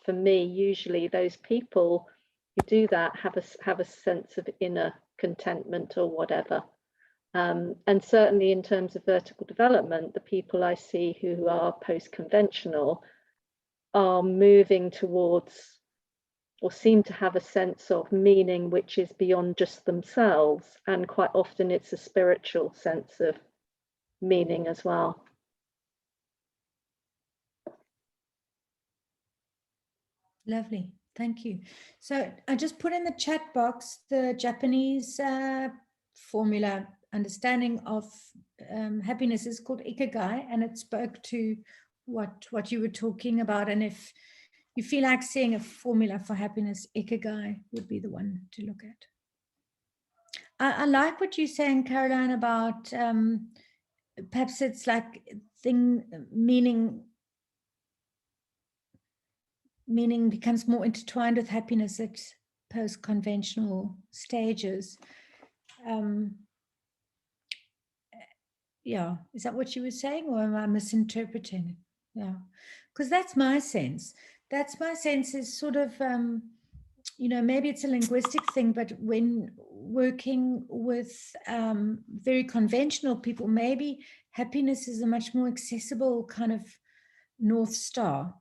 for me, usually those people who do that have a sense of inner contentment or whatever. And certainly in terms of vertical development, the people I see who are post-conventional are moving towards, or seem to have a sense of meaning which is beyond just themselves, and quite often it's a spiritual sense of meaning as well. Lovely, thank you. So I just put in the chat box the Japanese formula understanding of happiness is called ikigai, and it spoke to what you were talking about. And if you feel like seeing a formula for happiness, ikigai would be the one to look at. I like what you're saying, Caroline, about perhaps it's like meaning becomes more intertwined with happiness at post-conventional stages. Yeah, is that what you were saying, or am I misinterpreting it? Yeah, because that's my sense. That's my sense is sort of, you know, maybe it's a linguistic thing, but when working with very conventional people, maybe happiness is a much more accessible kind of North Star,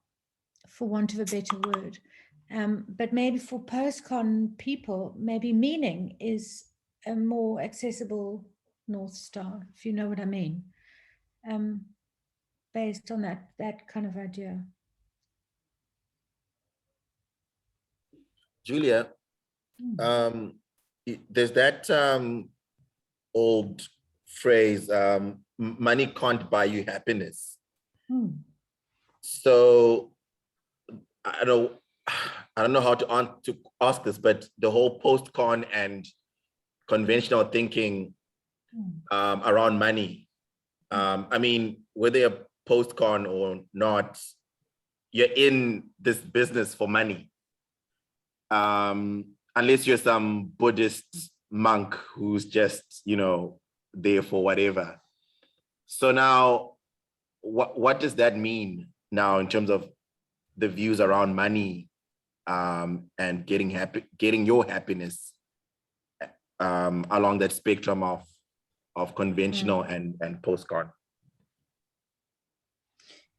for want of a better word. But maybe for post-con people, maybe meaning is a more accessible North Star, if you know what I mean, based on that kind of idea. Julia, there's that old phrase, money can't buy you happiness. So I don't know how to ask this, but the whole post-con and conventional thinking around money. I mean, whether you're post-con or not, you're in this business for money. Unless you're some Buddhist monk who's just, you know, there for whatever. So now, what does that mean now in terms of the views around money and getting your happiness along that spectrum of conventional and post-con?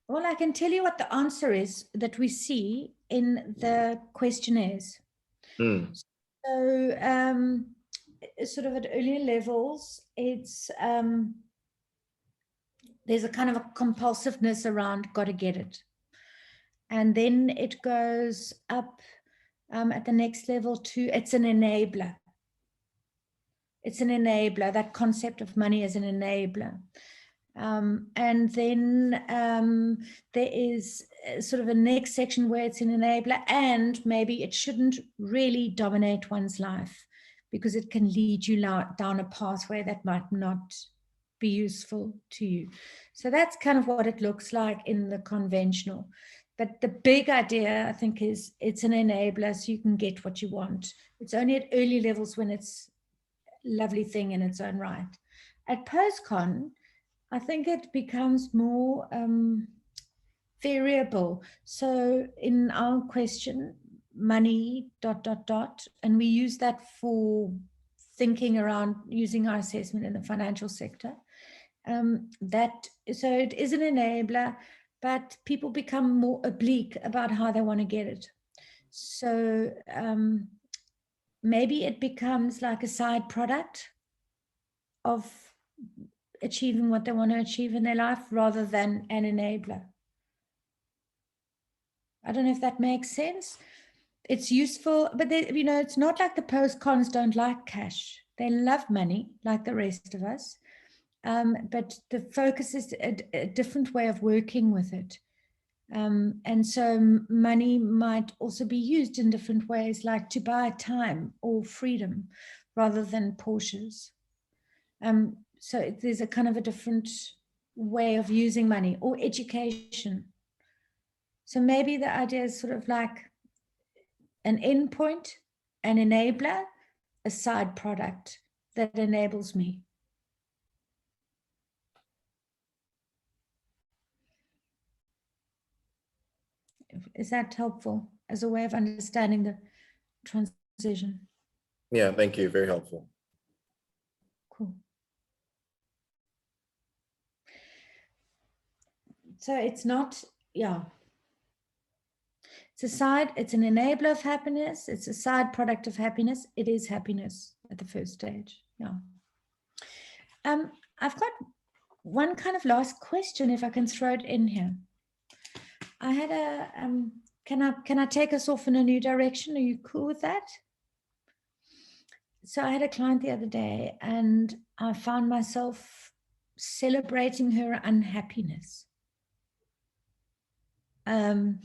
Well, I can tell you what the answer is that we see in the questionnaires. So sort of at earlier levels, it's there's a kind of a compulsiveness around got to get it. And then it goes up at the next level to it's an enabler. It's an enabler, that concept of money as an enabler. And then there is sort of a next section where it's an enabler, and maybe it shouldn't really dominate one's life because it can lead you down a pathway that might not be useful to you. So that's kind of what it looks like in the conventional. But the big idea, I think, is it's an enabler so you can get what you want. It's only at early levels when it's a lovely thing in its own right. At post-con, I think it becomes more variable. So in our question, money, ... and we use that for thinking around using our assessment in the financial sector. So it is an enabler, but people become more oblique about how they want to get it. So maybe it becomes like a side product of achieving what they want to achieve in their life rather than an enabler. I don't know if that makes sense. It's useful, but they, you know, it's not like the post-cons don't like cash. They love money like the rest of us. But the focus is a different way of working with it. And so money might also be used in different ways, like to buy time or freedom rather than Porsches. So there's a kind of a different way of using money, or education. So maybe the idea is sort of like an endpoint, an enabler, a side product that enables me. Is that helpful as a way of understanding the transition? Yeah, thank you. Very helpful. Cool. So it's not, yeah. It's a side, it's an enabler of happiness. It's a side product of happiness. It is happiness at the first stage. Yeah. I've got one kind of last question, if I can throw it in here. I had a, can I take us off in a new direction? Are you cool with that? So I had a client the other day and I found myself celebrating her unhappiness. And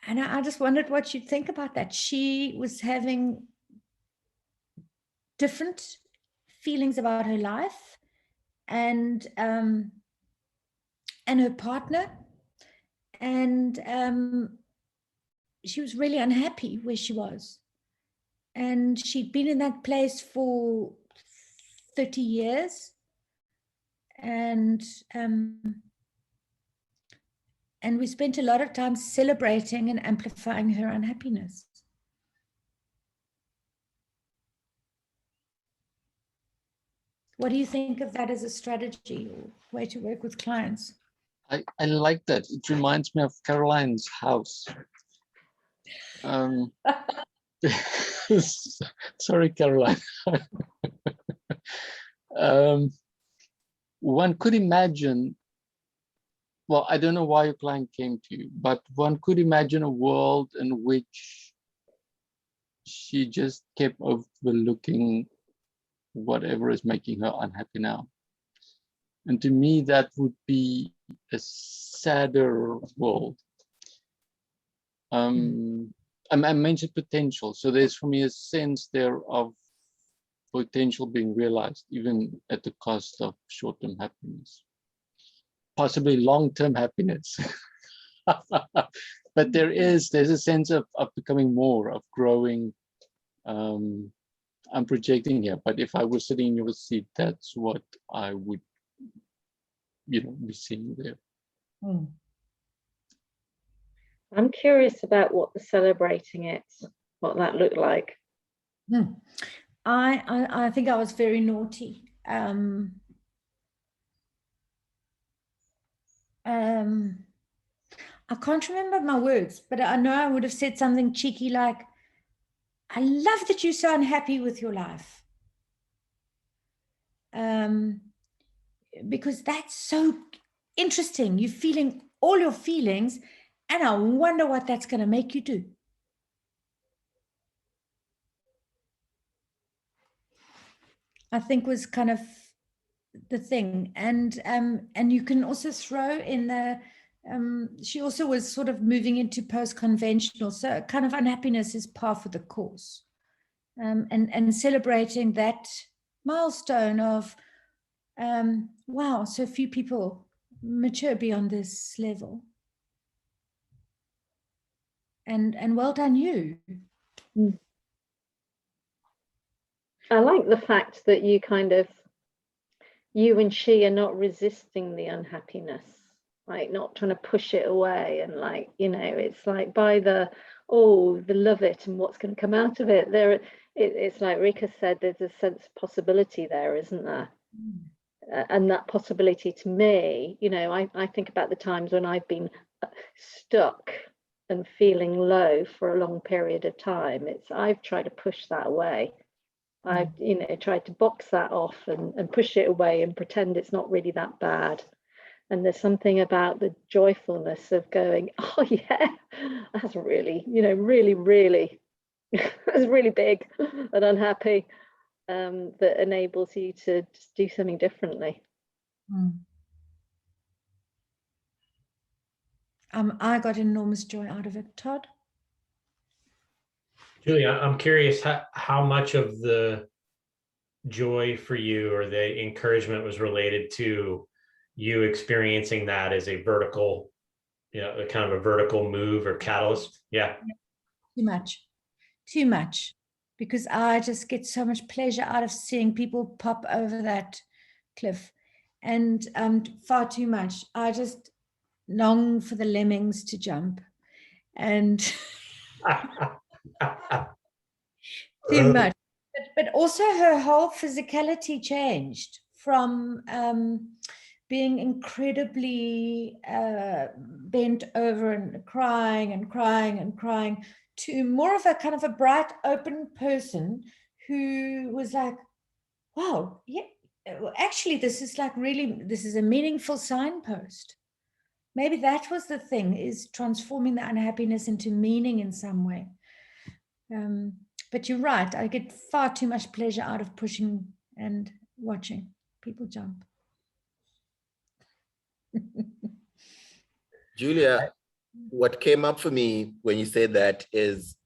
I just wondered what you'd think about that. She was having different feelings about her life and her partner, and she was really unhappy where she was, and she'd been in that place for 30 years, and we spent a lot of time celebrating and amplifying her unhappiness. What do you think of that as a strategy or way to work with clients? I like that. It reminds me of Caroline's house. Sorry, Caroline. One could imagine, well, I don't know why your client came to you, but one could imagine a world in which she just kept overlooking whatever is making her unhappy now. And to me, that would be a sadder world. I mentioned potential. So there's for me a sense there of potential being realized, even at the cost of short-term happiness, possibly long-term happiness. But there's a sense of becoming more, of growing. I'm projecting here, but if I was sitting in your seat, that's what I would, be seeing there. I'm curious about what the celebrating it, what that looked like. I think I was very naughty. I can't remember my words, but I know I would have said something cheeky like, I love that you're so unhappy with your life. Because that's so interesting. You're feeling all your feelings, and I wonder what that's going to make you do. I think was kind of the thing. And you can also throw in the, she also was sort of moving into post-conventional, so kind of unhappiness is par for the course, and celebrating that milestone of wow, so few people mature beyond this level. And well done you. I like the fact that you and she are not resisting the unhappiness, like not trying to push it away, and like, you know, it's like by the love it and what's going to come out of it. It's like Rika said, there's a sense of possibility there, isn't there? And that possibility, to me, you know, I think about the times when I've been stuck and feeling low for a long period of time. I've tried to push that away. I've, you know, tried to box that off and push it away and pretend it's not really that bad. And there's something about the joyfulness of going, oh yeah, that's really, you know, really, that's really big and unhappy, that enables you to just do something differently. I got enormous joy out of it. Todd? Julia, I'm curious how much of the joy for you or the encouragement was related to you experiencing that as a vertical, you know, a kind of a vertical move or catalyst? Yeah. Too much, because I just get so much pleasure out of seeing people pop over that cliff, and far too much. I just long for the lemmings to jump, and too much. But also her whole physicality changed from being incredibly bent over and crying to more of a kind of a bright, open person who was like, wow, yeah, actually this is like really, this is a meaningful signpost. Maybe that was the thing, is transforming the unhappiness into meaning in some way. But you're right, I get far too much pleasure out of pushing and watching people jump. Julia, what came up for me when you said that is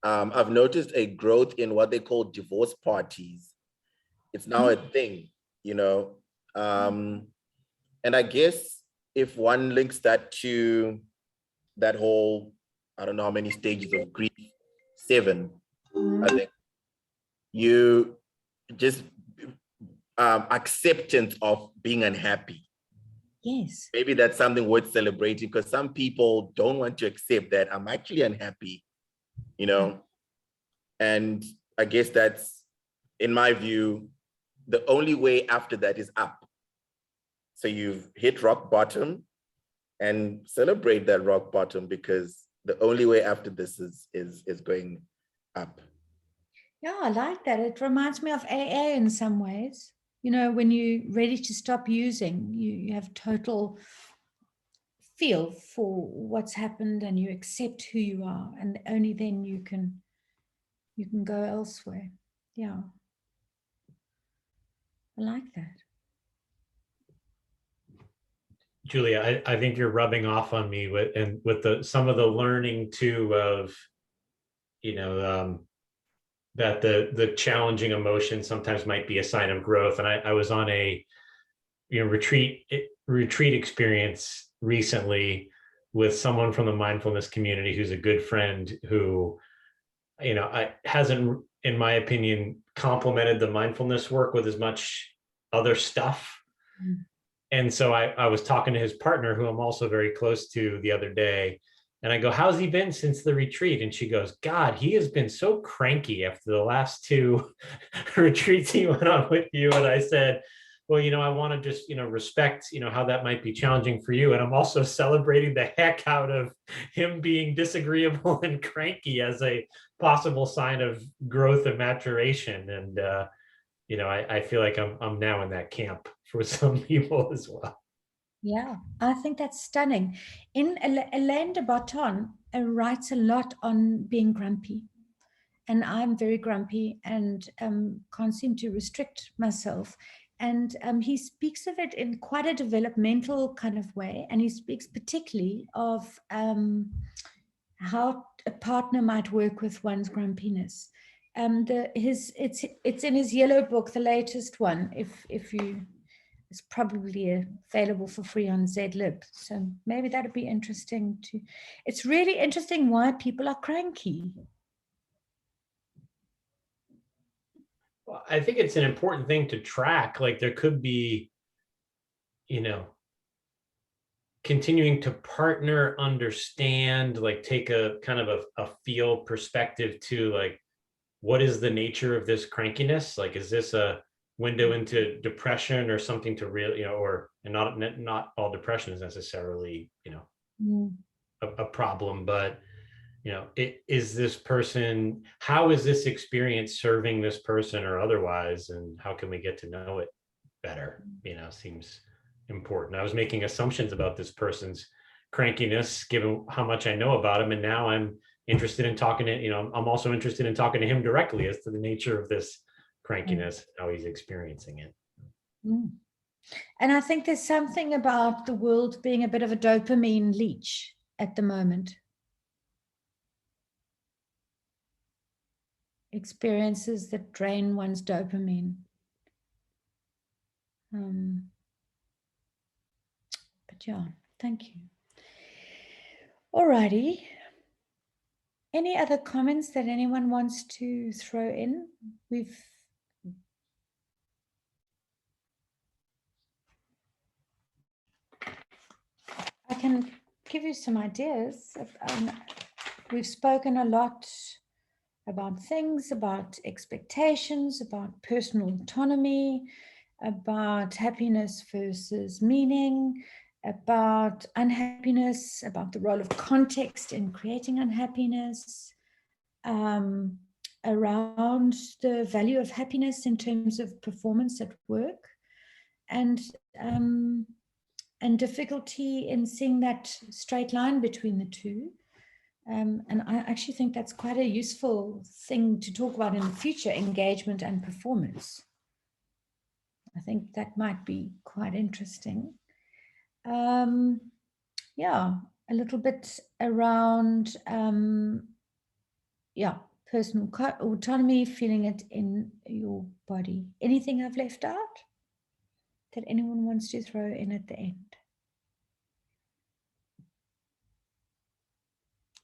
I've noticed a growth in what they call divorce parties. It's now a thing, you know. And I guess if one links that to that whole, I don't know how many stages of grief, 7, I think, you just acceptance of being unhappy. Yes. Maybe that's something worth celebrating, because some people don't want to accept that I'm actually unhappy, you know? And I guess that's, in my view, the only way after that is up. So you've hit rock bottom, and celebrate that rock bottom, because the only way after this is going up. Yeah, I like that. It reminds me of AA in some ways. You know, when you're ready to stop using, you have total feel for what's happened, and you accept who you are, and only then you can go elsewhere. Yeah, I like that. Julia, I think you're rubbing off on me with some of the learning too of, you know, that the challenging emotion sometimes might be a sign of growth. And I was on a, you know, retreat experience recently with someone from the mindfulness community who's a good friend who, you know, hasn't, in my opinion, complemented the mindfulness work with as much other stuff. And so I was talking to his partner, who I'm also very close to, the other day. And I go, how's he been since the retreat? And she goes, God, he has been so cranky after the last 2 retreats he went on with you. And I said, well, you know, I want to just, you know, respect, you know, how that might be challenging for you. And I'm also celebrating the heck out of him being disagreeable and cranky as a possible sign of growth and maturation. And, you know, I feel like I'm now in that camp for some people as well. Yeah, I think that's stunning. In Alain de Botton writes a lot on being grumpy, and I'm very grumpy and can't seem to restrict myself. And he speaks of it in quite a developmental kind of way, and he speaks particularly of how a partner might work with one's grumpiness. It's in his yellow book, the latest one. If you is probably available for free on Zlib. So maybe that'd be interesting to, it's really interesting why people are cranky. Well, I think it's an important thing to track. Like there could be, continuing to partner, understand, like take a kind of a feel perspective to like, what is the nature of this crankiness? Like, is this a window into depression or something to really, and not all depression is necessarily, a problem, but is this person, how is this experience serving this person or otherwise, and how can we get to know it better? Seems important. I was making assumptions about this person's crankiness given how much I know about him, and now I'm interested in talking to, I'm also interested in talking to him directly as to the nature of this crankiness, how he's experiencing it. And I think there's something about the world being a bit of a dopamine leech at the moment. Experiences that drain one's dopamine. But yeah, thank you. Alrighty. Any other comments that anyone wants to throw in? I can give you some ideas. We've spoken a lot about things, about expectations, about personal autonomy, about happiness versus meaning, about unhappiness, about the role of context in creating unhappiness, around the value of happiness in terms of performance at work, and difficulty in seeing that straight line between the two. And I actually think that's quite a useful thing to talk about in the future, engagement and performance. I think that might be quite interesting. Yeah, a little bit around, personal autonomy, feeling it in your body. Anything I've left out that anyone wants to throw in at the end?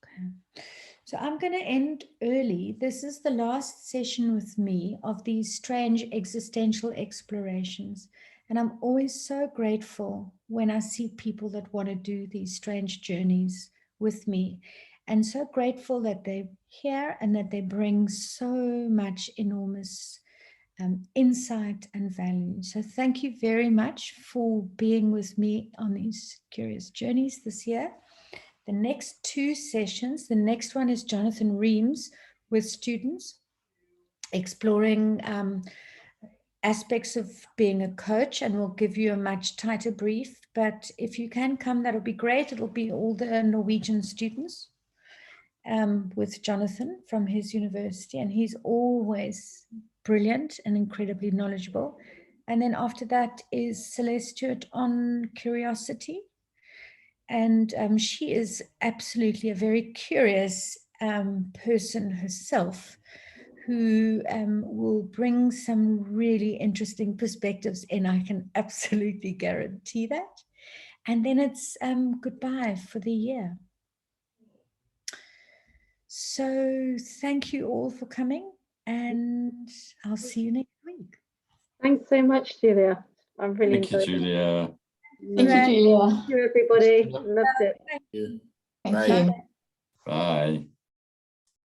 Okay. So I'm going to end early. This is the last session with me of these strange existential explorations. And I'm always so grateful when I see people that want to do these strange journeys with me. And so grateful that they're here and that they bring so much enormous insight and value. So thank you very much for being with me on these curious journeys this year. The next two sessions, the next one is Jonathan Reams with students exploring aspects of being a coach, and we'll give you a much tighter brief. But if you can come, that'll be great. It'll be all the Norwegian students with Jonathan from his university, and he's always brilliant and incredibly knowledgeable. And then after that is Celeste Stewart on curiosity. And she is absolutely a very curious person herself, who will bring some really interesting perspectives in. I can absolutely guarantee that. And then it's goodbye for the year. So thank you all for coming, and I'll see you next week. Thanks so much, Julia. I'm really Thank you, enjoying it. Julia. Thank you, Julia. Thank you, everybody. Loved it. Thank you. Thank Bye. you. Bye.